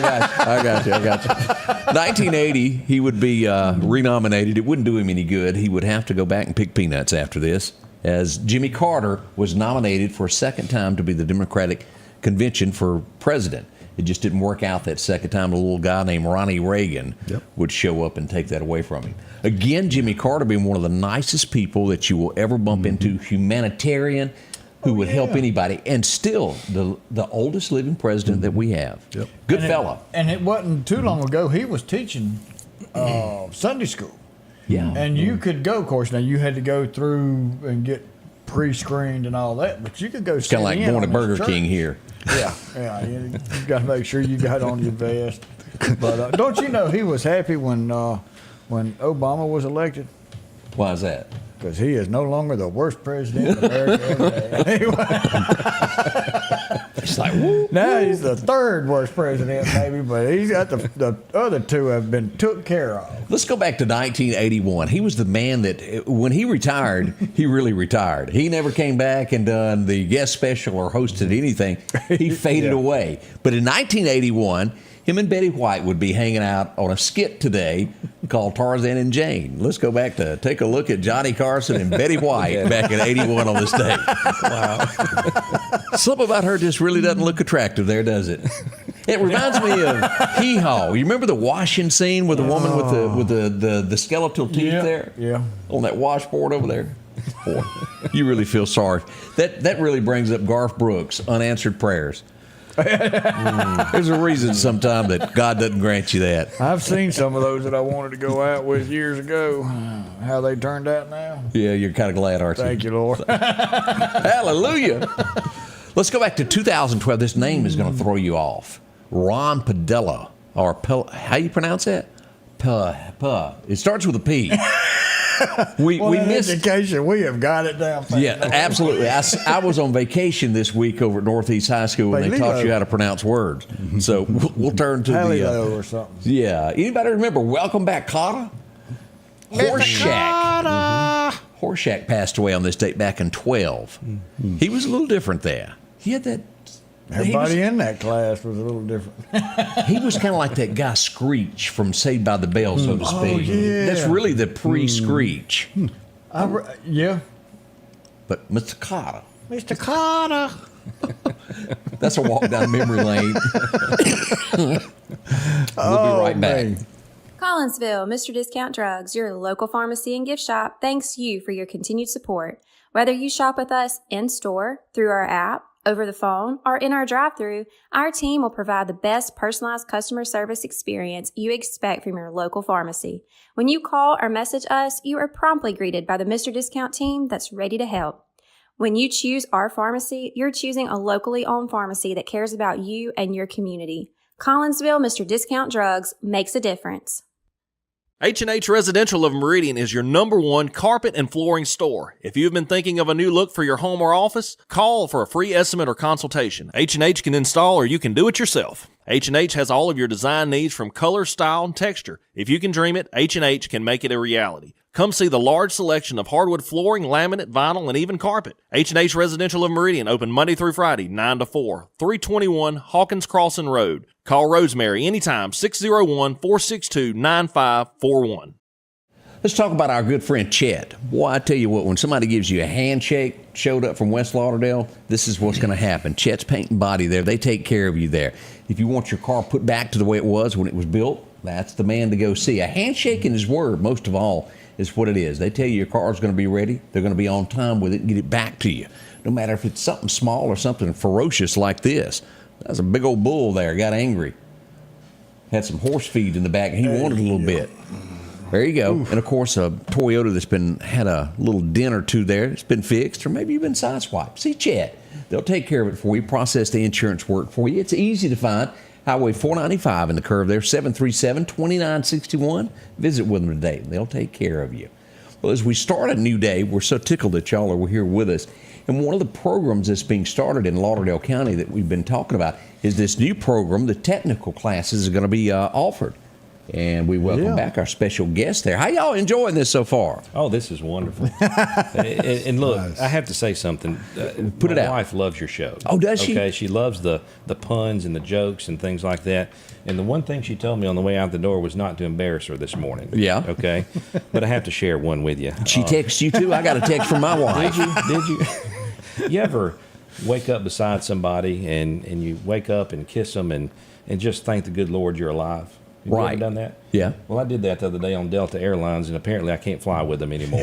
got you. 1980, he would be renominated. It wouldn't do him any good. He would have to go back and pick peanuts after this, as Jimmy Carter was nominated for a second time to be the Democratic convention for president. It just didn't work out that second time. A little guy named Ronnie Reagan would show up and take that away from him. Again, Jimmy Carter being one of the nicest people that you will ever bump into, humanitarian, who would help anybody, and still the oldest living president that we have. Good fella. And it wasn't too long ago, he was teaching Sunday school. Yeah. And you could go, of course, now you had to go through and get pre-screened and all that, but you could go It's kind of like going to Burger King here. Yeah, you got to make sure you got on your vest. But don't you know he was happy when Obama was elected? Why is that? Because he is no longer the worst president America ever had. It's like, woo. Now he's the third worst president, maybe, but he's got the other two have been took care of. Let's go back to 1981. He was the man that, when he retired, he really retired. He never came back and done the guest special or hosted anything. He faded away. But in 1981, him and Betty White would be hanging out on a skit today called Tarzan and Jane. Let's go back to take a look at Johnny Carson and Betty White back in 81 on this day. Wow. Something about her just really doesn't look attractive there, does it? It reminds me of Hee Haw. You remember the washing scene with the woman with the skeletal teeth there? Yeah. On that washboard over there? Boy, you really feel sorry. That really brings up Garth Brooks' unanswered prayers. There's a reason sometime that God doesn't grant you that. I've seen some of those that I wanted to go out with years ago. How they turned out now. Yeah, you're kind of glad, aren't you? Thank you, Lord. Hallelujah. Let's go back to 2012. This name is going to throw you off. Ron Padilla, or how you pronounce that? It starts with a P. We missed education. We have got it down. Yeah, absolutely. I was on vacation this week over at Northeast High School, and they taught you how to pronounce words. So we'll turn to Halilo or something. Yeah. Anybody remember Welcome Back, Kotter? Horseshack. Horseshack passed away on this date back in 12. He was a little different there. He had that Everybody in that class was a little different. He was kind of like that guy Screech from Saved by the Bell, so to speak. Oh, yeah. That's really the pre-Screech. Yeah. But Mr. Carter. Mr. Carter. That's a walk down memory lane. We'll be right back. Man. Collinsville, Mr. Discount Drugs, your local pharmacy and gift shop, thanks you for your continued support. Whether you shop with us in-store, through our app, over the phone, or in our drive-thru, our team will provide the best personalized customer service experience you expect from your local pharmacy. When you call or message us, you are promptly greeted by the Mr. Discount team that's ready to help. When you choose our pharmacy, you're choosing a locally owned pharmacy that cares about you and your community. Collinsville, Mr. Discount Drugs makes a difference. H&H Residential of Meridian is your #1 carpet and flooring store. If you've been thinking of a new look for your home or office, call for a free estimate or consultation. H&H can install or you can do it yourself. H&H has all of your design needs from color, style, and texture. If you can dream it, H&H can make it a reality. Come see the large selection of hardwood flooring, laminate, vinyl, and even carpet. H&H Residential of Meridian, open Monday through Friday, 9 to 4, 321 Hawkins Crossing Road. Call Rosemary anytime, 601-462-9541. Let's talk about our good friend Chet. Boy, I tell you what, when somebody gives you a handshake, showed up from West Lauderdale, this is what's going to happen. Chet's Paint and Body there. They take care of you there. If you want your car put back to the way it was when it was built, that's the man to go see. A handshake and his word, most of all, is what it is. They tell you your car's going to be ready. They're going to be on time with it and get it back to you. No matter if it's something small or something ferocious like this. That's a big old bull there. Got angry. Had some horse feed in the back. And he wanted a little bit. There you go. Oof. And, of course, a Toyota that's had a little dent or two there. It's been fixed. Or maybe you've been sideswiped. See Chet. They'll take care of it for you, process the insurance work for you. It's easy to find. Highway 495 in the curve there, 737-2961. Visit with them today. They'll take care of you. Well, as we start a new day, we're so tickled that y'all are here with us. And one of the programs that's being started in Lauderdale County that we've been talking about is this new program. The technical classes are going to be offered. And we welcome back our special guest there. How y'all enjoying this so far? Oh, this is wonderful. and look, nice. I have to say something. Put it out. My wife loves your show. Oh, does she? Okay, she loves the puns and the jokes and things like that. And the one thing she told me on the way out the door was not to embarrass her this morning. Yeah. Okay. But I have to share one with you. She texts you too? I got a text from my wife. Did you? You ever wake up beside somebody and you wake up and kiss them and just thank the good Lord you're alive? Have you ever done that? Yeah. Well, I did that the other day on Delta Airlines, and apparently I can't fly with them anymore.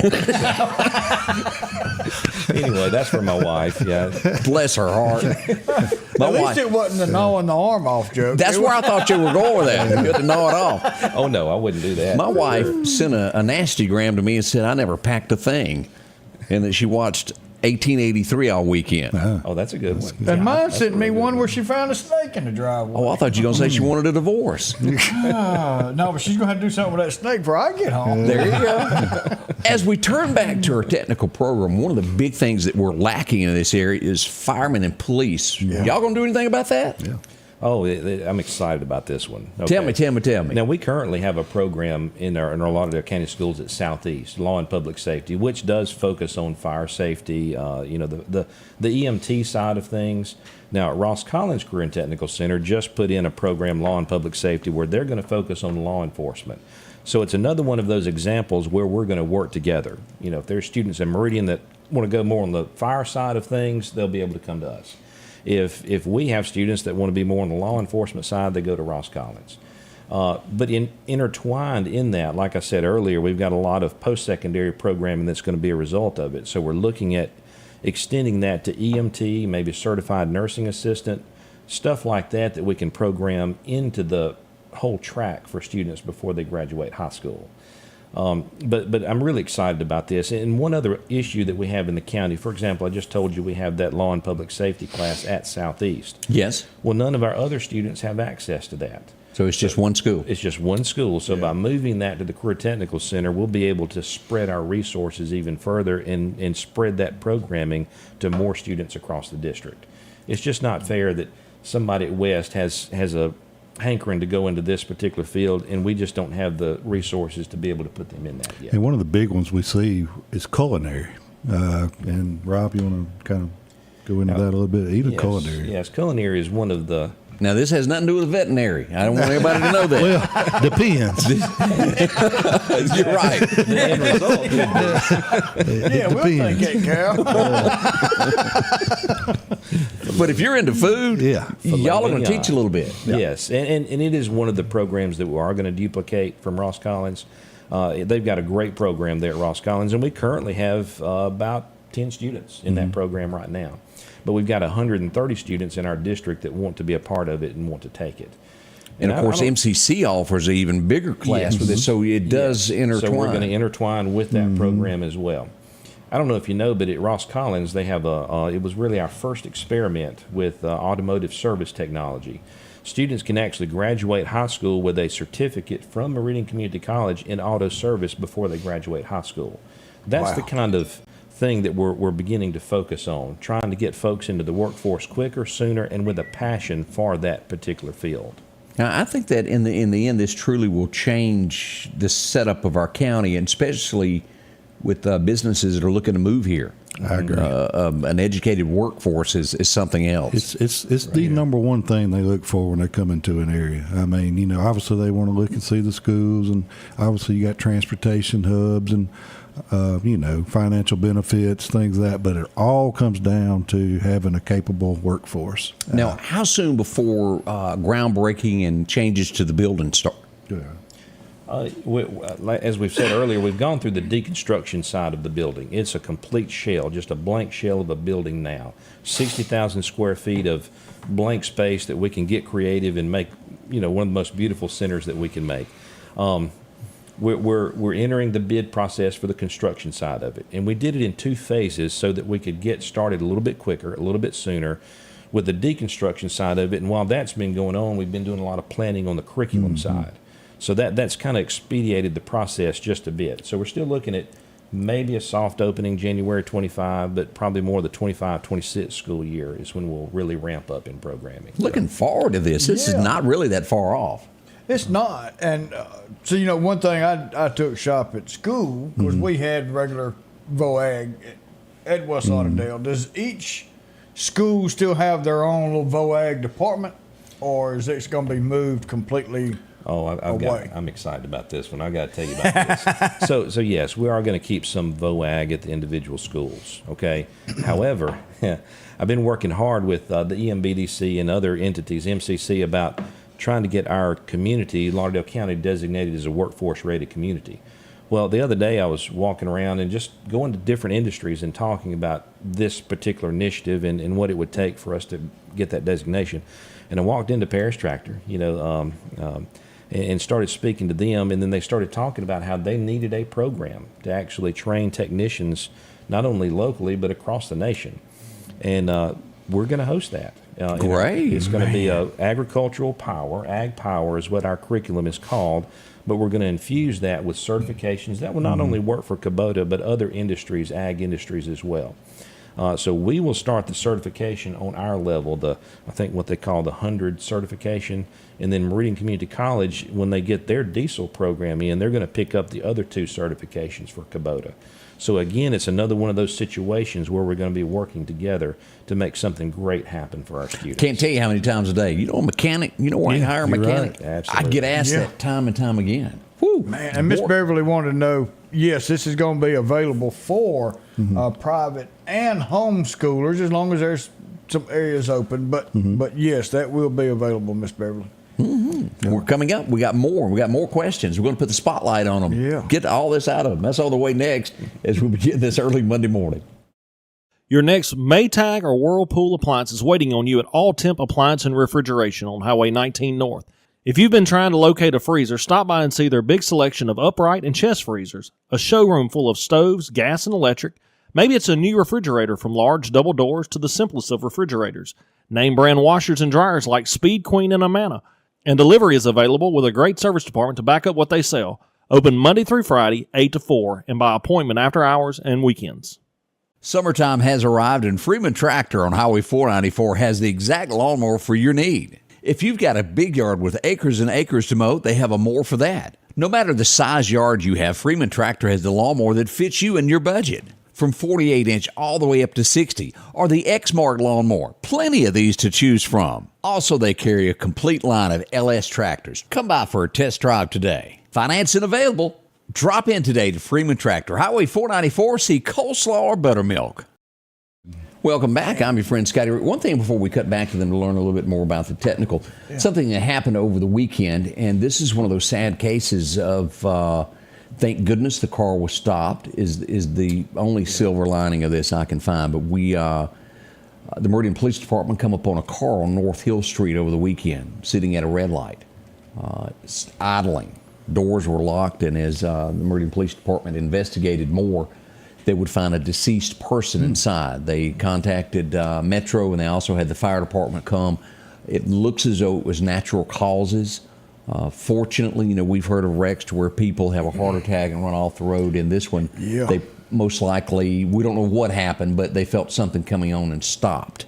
Anyway, that's for my wife. Yeah. Bless her heart. At least it wasn't the gnawing the arm off joke. That's where I thought you were going with that. You had to gnaw it off. Oh, no, I wouldn't do that. My wife sent a nastygram to me and said I never packed a thing, and that she watched 1883 all weekend. Oh, that's a good one. And mine sent me one where she found a snake in the driveway. Oh, I thought you were going to say she wanted a divorce. No, but she's going to have to do something with that snake before I get home. There you go. As we turn back to our technical program, one of the big things that we're lacking in this area is firemen and police. Yeah. Y'all going to do anything about that? Yeah. Oh, I'm excited about this one. Okay. Tell me. Now, we currently have a program in our Lauderdale County Schools at Southeast, Law and Public Safety, which does focus on fire safety, the EMT side of things. Now, at Ross Collins Career and Technical Center just put in a program, Law and Public Safety, where they're going to focus on law enforcement. So it's another one of those examples where we're going to work together. You know, if there's students in Meridian that want to go more on the fire side of things, they'll be able to come to us. If we have students that want to be more on the law enforcement side, they go to Ross Collins. But intertwined in that, like I said earlier, we've got a lot of post-secondary programming that's going to be a result of it. So we're looking at extending that to EMT, maybe certified nursing assistant, stuff like that we can program into the whole track for students before they graduate high school. But I'm really excited about this. And one other issue that we have in the county, for example, I just told you we have that law and public safety class at Southeast. Yes. Well, none of our other students have access to that. So it's just one school. It's just one school. So by moving that to the Career Technical Center, we'll be able to spread our resources even further and spread that programming to more students across the district. It's just not fair that somebody at West has a hankering to go into this particular field, and we just don't have the resources to be able to put them in that yet. And one of the big ones we see is culinary. And Rob, you want to kind of go into that a little bit. Either Yes, culinary. yes, culinary is one of the. Now, this has nothing to do with veterinary. I don't want everybody to know that. Well, depends. You're right. The end result could be. Yeah, we'll take it, Carol. But if you're into food, Yeah. y'all are going to teach a little bit. Yes, and it is one of the programs that we are going to duplicate from Ross Collins. They've got a great program there at Ross Collins, and we currently have about 10 students in that program right now. But we've got 130 students in our district that want to be a part of it and want to take it. And of course, MCC offers an even bigger class with it, so it does intertwine. So we're going to intertwine with that program as well. I don't know if you know, but at Ross Collins, they have it was really our first experiment with automotive service technology. Students can actually graduate high school with a certificate from Meridian Community College in auto service before they graduate high school. That's the kind of thing that we're beginning to focus on, trying to get folks into the workforce quicker, sooner, and with a passion for that particular field. Now, I think that in the end, this truly will change the setup of our county, and especially with businesses that are looking to move here. I agree. An educated workforce is something else. It's the number one thing they look for when they come into an area. I mean, obviously they want to look and see the schools, and obviously you got transportation hubs and financial benefits, things like that. But it all comes down to having a capable workforce. Now, how soon before groundbreaking and changes to the building start? As we've said earlier, we've gone through the deconstruction side of the building. It's a complete shell, just a blank shell of a building now. 60,000 square feet of blank space that we can get creative and make, one of the most beautiful centers that we can make. We're entering the bid process for the construction side of it, and we did it in 2 phases so that we could get started a little bit quicker, a little bit sooner with the deconstruction side of it. And while that's been going on, we've been doing a lot of planning on the curriculum side. So that's kind of expedited the process just a bit. So we're still looking at maybe a soft opening January 25, but probably more the 25-26 school year is when we'll really ramp up in programming. Looking forward to this. This is not really that far off. It's not. And so, one thing, I took shop at school because we had regular VOAG at West Lauderdale. Does each school still have their own little VOAG department, or is it going to be moved completely away? I'm excited about this one. I got to tell you about this. So yes, we are going to keep some VOAG at the individual schools. Okay. However, I've been working hard with the EMBDC and other entities, MCC, about trying to get our community, Lauderdale County, designated as a workforce-ready community. Well, the other day I was walking around and just going to different industries and talking about this particular initiative and what it would take for us to get that designation. And I walked into Parish Tractor, and started speaking to them, and then they started talking about how they needed a program to actually train technicians, not only locally, but across the nation. And we're going to host that. Great. It's going to be agricultural power. Ag power is what our curriculum is called, but we're going to infuse that with certifications that will not only work for Kubota, but other industries, ag industries as well. So we will start the certification on our level, I think what they call the 100 certification, and then Meridian Community College, when they get their diesel program in, they're going to pick up the other 2 certifications for Kubota. So again, it's another one of those situations where we're going to be working together to make something great happen for our students. Can't tell you how many times a day. A mechanic, where you hire a mechanic? Right. Absolutely. I get asked that time and time again. Whew. Man, and Miss Beverly wanted to know, yes, this is going to be available for private and homeschoolers as long as there's some areas open. But yes, that will be available, Miss Beverly. We're coming up. We got more. We got more questions. We're going to put the spotlight on them. Yeah. Get all this out of them. That's all the way next as we begin this early Monday morning. Your next Maytag or Whirlpool appliance is waiting on you at All Temp Appliance and Refrigeration on Highway 19 North. If you've been trying to locate a freezer, stop by and see their big selection of upright and chest freezers, a showroom full of stoves, gas, and electric. Maybe it's a new refrigerator from large double doors to the simplest of refrigerators. Name brand washers and dryers like Speed Queen and Amana. And delivery is available with a great service department to back up what they sell. Open Monday through Friday, 8 to 4, and by appointment after hours and weekends. Summertime has arrived, and Freeman Tractor on Highway 494 has the exact lawnmower for your need. If you've got a big yard with acres and acres to mow, they have a mower for that. No matter the size yard you have, Freeman Tractor has the lawnmower that fits you and your budget. from 48-inch all the way up to 60, or the X-Mark lawnmower. Plenty of these to choose from. Also, they carry a complete line of LS tractors. Come by for a test drive today. Financing available. Drop in today to Freeman Tractor, Highway 494, see coleslaw or buttermilk. Welcome back. I'm your friend Scotty Ray. One thing before we cut back to them to learn a little bit more about the technical, something that happened over the weekend, and this is one of those sad cases of, thank goodness the car was stopped, is the only silver lining of this I can find. But the Meridian Police Department come up on a car on North Hill Street over the weekend, sitting at a red light, idling. Doors were locked, and as the Meridian Police Department investigated more, they would find a deceased person inside. They contacted Metro, and they also had the fire department come. It looks as though it was natural causes. Fortunately, we've heard of wrecks to where people have a heart attack and run off the road. In this one, they most likely, we don't know what happened, but they felt something coming on and stopped.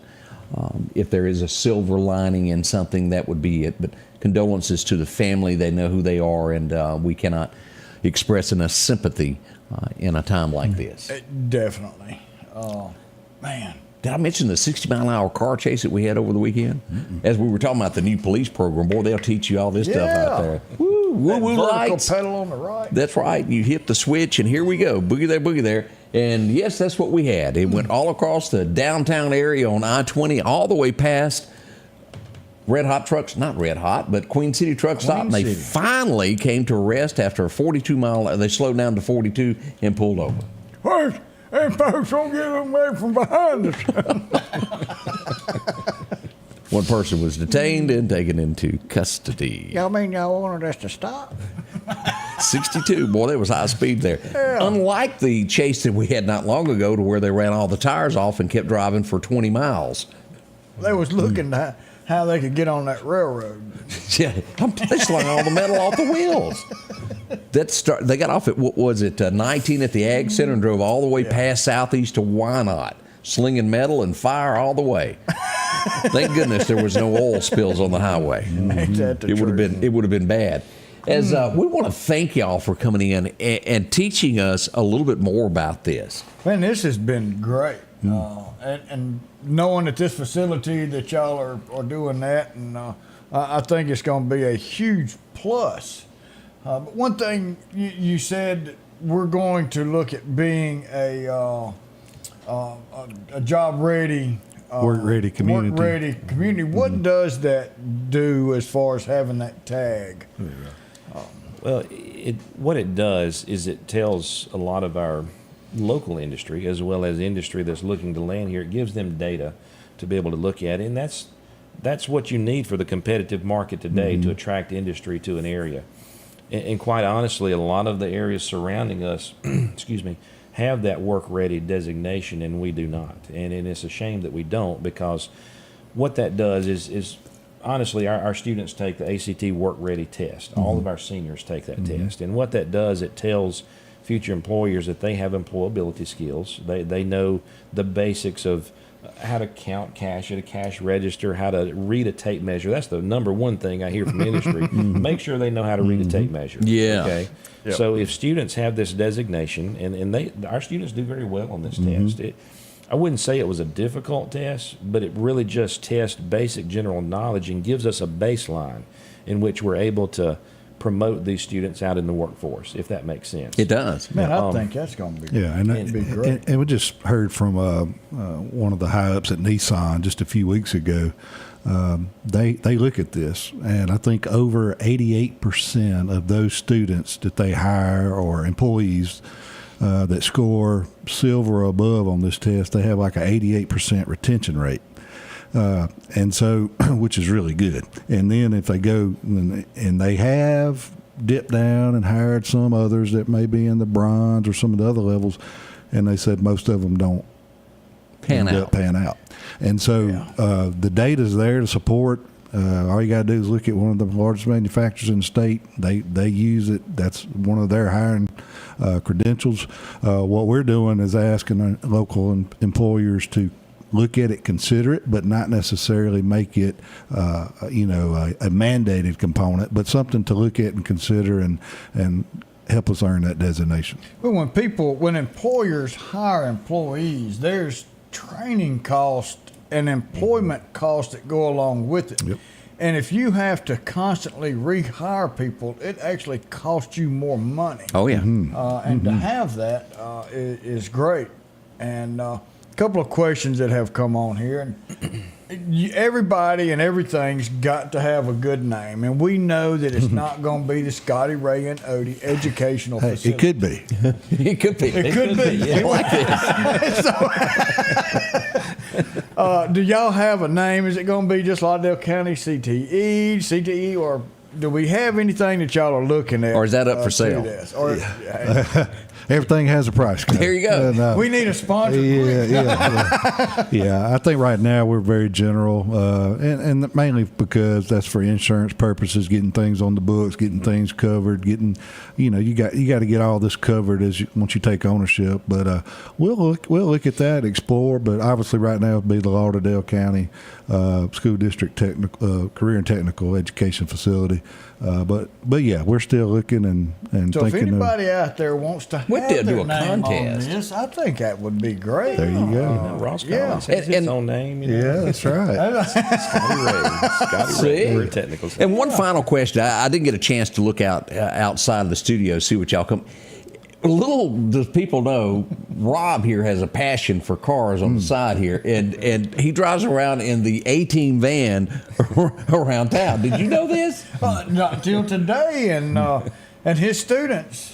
If there is a silver lining in something, that would be it. But condolences to the family. They know who they are, and we cannot express enough sympathy in a time like this. Definitely. Man. Did I mention the 60-mile-an-hour car chase that we had over the weekend? As we were talking about the new police program, boy, they'll teach you all this stuff out there. Woo, woo-woo lights. Pedal on the right. That's right. You hit the switch, and here we go. Boogie there, boogie there. And, yes, that's what we had. It went all across the downtown area on I-20, all the way past Red Hot trucks, not Red Hot, but Queen City truck stop. And they finally came to a rest after a 42-mile. They slowed down to 42 and pulled over. Hey, folks, don't get them away from behind us. One person was detained and taken into custody. Y'all mean y'all wanted us to stop? 62. Boy, there was high speed there. Yeah. Unlike the chase that we had not long ago to where they ran all the tires off and kept driving for 20 miles. They was looking at how they could get on that railroad. Yeah, they slung all the metal off the wheels. They got off at, what was it, 19 at the Ag Center and drove all the way past Southeast to Wynot, slinging metal and fire all the way. Thank goodness there was no oil spills on the highway. It would have been bad. As we want to thank y'all for coming in and teaching us a little bit more about this. Man, this has been great. And knowing that this facility that y'all are doing that, and I think it's going to be a huge plus. But one thing you said, we're going to look at being a job ready, work ready community. Work ready community. What does that do as far as having that tag? Well, what it does is it tells a lot of our local industry as well as industry that's looking to land here. It gives them data to be able to look at, and that's what you need for the competitive market today to attract industry to an area. And quite honestly, a lot of the areas surrounding us, have that work-ready designation, and we do not. And it's a shame that we don't, because what that does is honestly, our students take the ACT work-ready test. All of our seniors take that test. And what that does, it tells future employers that they have employability skills. They know the basics of how to count cash at a cash register, how to read a tape measure. That's the number one thing I hear from industry. Make sure they know how to read a tape measure. Yeah. Okay. Yep. So if students have this designation, and our students do very well on this test. I wouldn't say it was a difficult test, but it really just tests basic general knowledge and gives us a baseline in which we're able to promote these students out in the workforce, if that makes sense. It does. Man, I think that's going to be great. And we just heard from one of the high-ups at Nissan just a few weeks ago. They look at this, and I think over 88% of those students that they hire or employees that score silver or above on this test, they have like an 88% retention rate. And so, which is really good. And then if they go and they have dipped down and hired some others that may be in the bronze or some of the other levels, and they said most of them don't pan out. And so the data's there to support. All you got to do is look at one of the largest manufacturers in the state. They use it. That's one of their hiring credentials. What we're doing is asking local employers to look at it, consider it, but not necessarily make it, a mandated component, but something to look at and consider and help us earn that designation. Well, when employers hire employees, there's training cost and employment costs that go along with it. Yep. And if you have to constantly rehire people, it actually costs you more money. Oh yeah. And to have that is great. And a couple of questions that have come on here. And everybody and everything's got to have a good name. And we know that it's not going to be the Scotty Ray and Odie educational facility. It could be. It could be. It could be. I like this. Do y'all have a name? Is it going to be just Lauderdale County CTE, or do we have anything that y'all are looking at? Or is that up for sale? Everything has a price. There you go. And, we need a sponsor. Yeah. I think right now we're very general, and mainly because that's for insurance purposes, getting things on the books, getting things covered, you got to get all this covered once you take ownership. But we'll look at that, explore. But obviously, right now it'll be the Lauderdale County School District Career and Technical Education Facility. But yeah, we're still looking and so thinking. If anybody out there wants to have do their a name contest. on this, I think that would be great. There you go. Ross Collins has its own name. Yeah, that's right. Scotty Ray. We're technical. And one final question. I didn't get a chance to look outside of the studio, see what y'all come. Little does people know, Rob here has a passion for cars on the side here, and he drives around in the A-Team van around town. Did you know this? Not till today, and his students.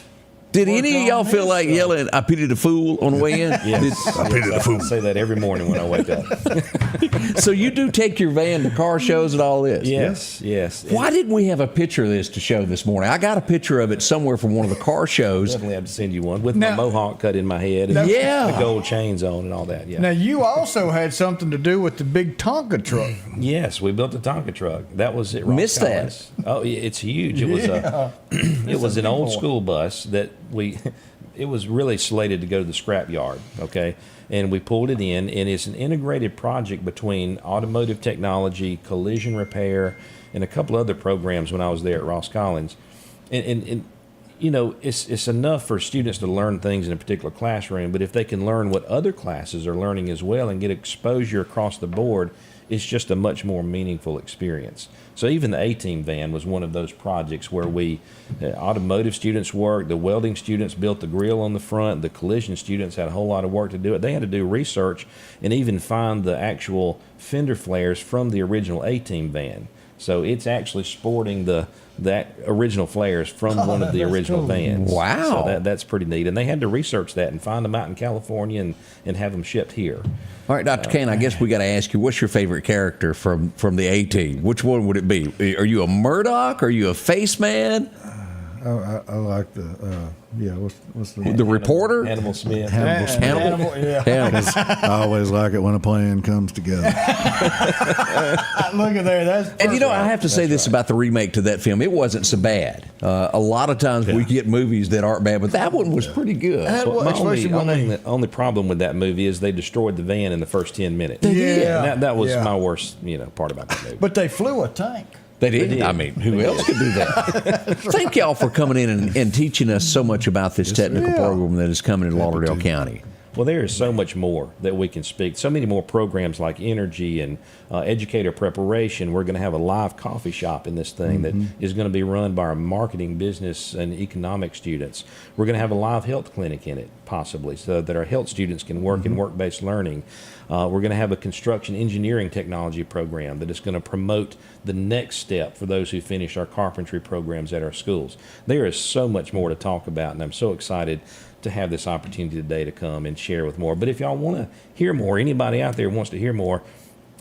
Did any of y'all feel like yelling, "I pity the fool" on the way in? Yes, I pity the fool. I say that every morning when I wake up. So you do take your van to car shows and all this? Yes. Why didn't we have a picture of this to show this morning? I got a picture of it somewhere from one of the car shows. Definitely have to send you one with my mohawk cut in my head and the gold chains on and all that. Yeah. Now you also had something to do with the big Tonka truck. Yes, we built a Tonka truck. That was it. Missed that. Oh, it's huge. It was it was an old school bus that it was really slated to go to the scrap yard, okay? And we pulled it in, and it's an integrated project between automotive technology, collision repair, and a couple other programs when I was there at Ross Collins. And it's enough for students to learn things in a particular classroom, but if they can learn what other classes are learning as well and get exposure across the board, it's just a much more meaningful experience. So even the A-Team van was one of those projects where automotive students worked, the welding students built the grill on the front, the collision students had a whole lot of work to do it. They had to do research and even find the actual fender flares from the original A-Team van. So it's actually sporting that original flares from one of the original vans. Wow. So that's pretty neat. And they had to research that and find them out in California and have them shipped here. All right, Dr. Kane, I guess we got to ask you, what's your favorite character from the A-Team? Which one would it be? Are you a Murdoch? Are you a Face Man? I like the what's the reporter? Hannibal Smith. Hannibal. I always like it when a plan comes together. Look at there. That's perfect. And I have to say this about the remake to that film. It wasn't so bad. A lot of times we get movies that aren't bad, but that one was pretty good. My only problem with that movie is they destroyed the van in the first 10 minutes. They did. And that was my worst part about that movie. But they flew a tank. They did. I mean, who else could do that? Thank y'all for coming in and teaching us so much about this technical program that is coming in Lauderdale County. Well, there is so much more that we can speak. So many more programs like energy and educator preparation. We're going to have a live coffee shop in this thing that is going to be run by our marketing, business, and economic students. We're going to have a live health clinic in it, possibly, so that our health students can work in work-based learning. We're going to have a construction engineering technology program that is going to promote the next step for those who finish our carpentry programs at our schools. There is so much more to talk about, and I'm so excited to have this opportunity today to come and share with more. But if y'all want to hear more, anybody out there wants to hear more,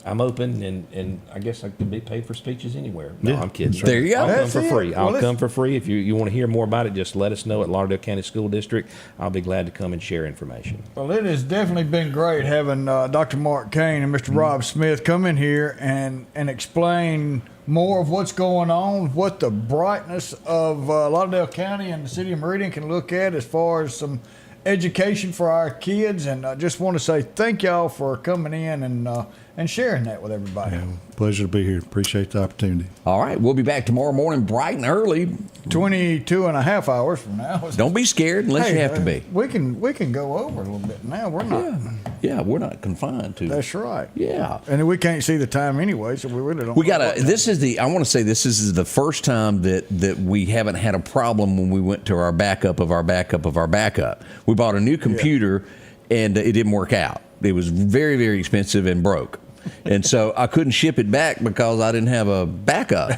I'm open, and I guess I could be paid for speeches anywhere. No, I'm kidding. There you go. I'll come for free. I'll come for free. If you want to hear more about it, just let us know at Lauderdale County School District. I'll be glad to come and share information. Well, it has definitely been great having Dr. Mark Kane and Mr. Rob Smith come in here and explain more of what's going on, what the brightness of Lauderdale County and the city of Meridian can look at as far as some education for our kids, and I just want to say thank y'all for coming in and sharing that with everybody. Yeah, pleasure to be here. Appreciate the opportunity. All right, we'll be back tomorrow morning bright and early. 22 and a half hours from now. Don't be scared unless Hey, you have to be. We can go over a little bit now. We're not. Yeah, we're not confined to. That's right. Yeah. And we can't see the time anyway, so we really don't. We know got what to. time. This is the. I want to say this is the first time that we haven't had a problem when we went to our backup of our backup of our backup. We bought a new computer, and it didn't work out. It was very, very expensive and broke. And so I couldn't ship it back because I didn't have a backup.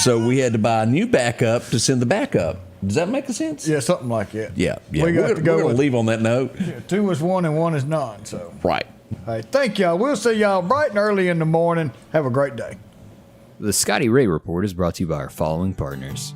So we had to buy a new backup to send the backup. Does that make sense? Yeah, something like that. Yeah. We got to go we're gonna with, leave on that note. 2 is 1 and 1 is none. So. Right. Hey, thank y'all. We'll see y'all bright and early in the morning. Have a great day. The Scotty Ray Report is brought to you by our following partners: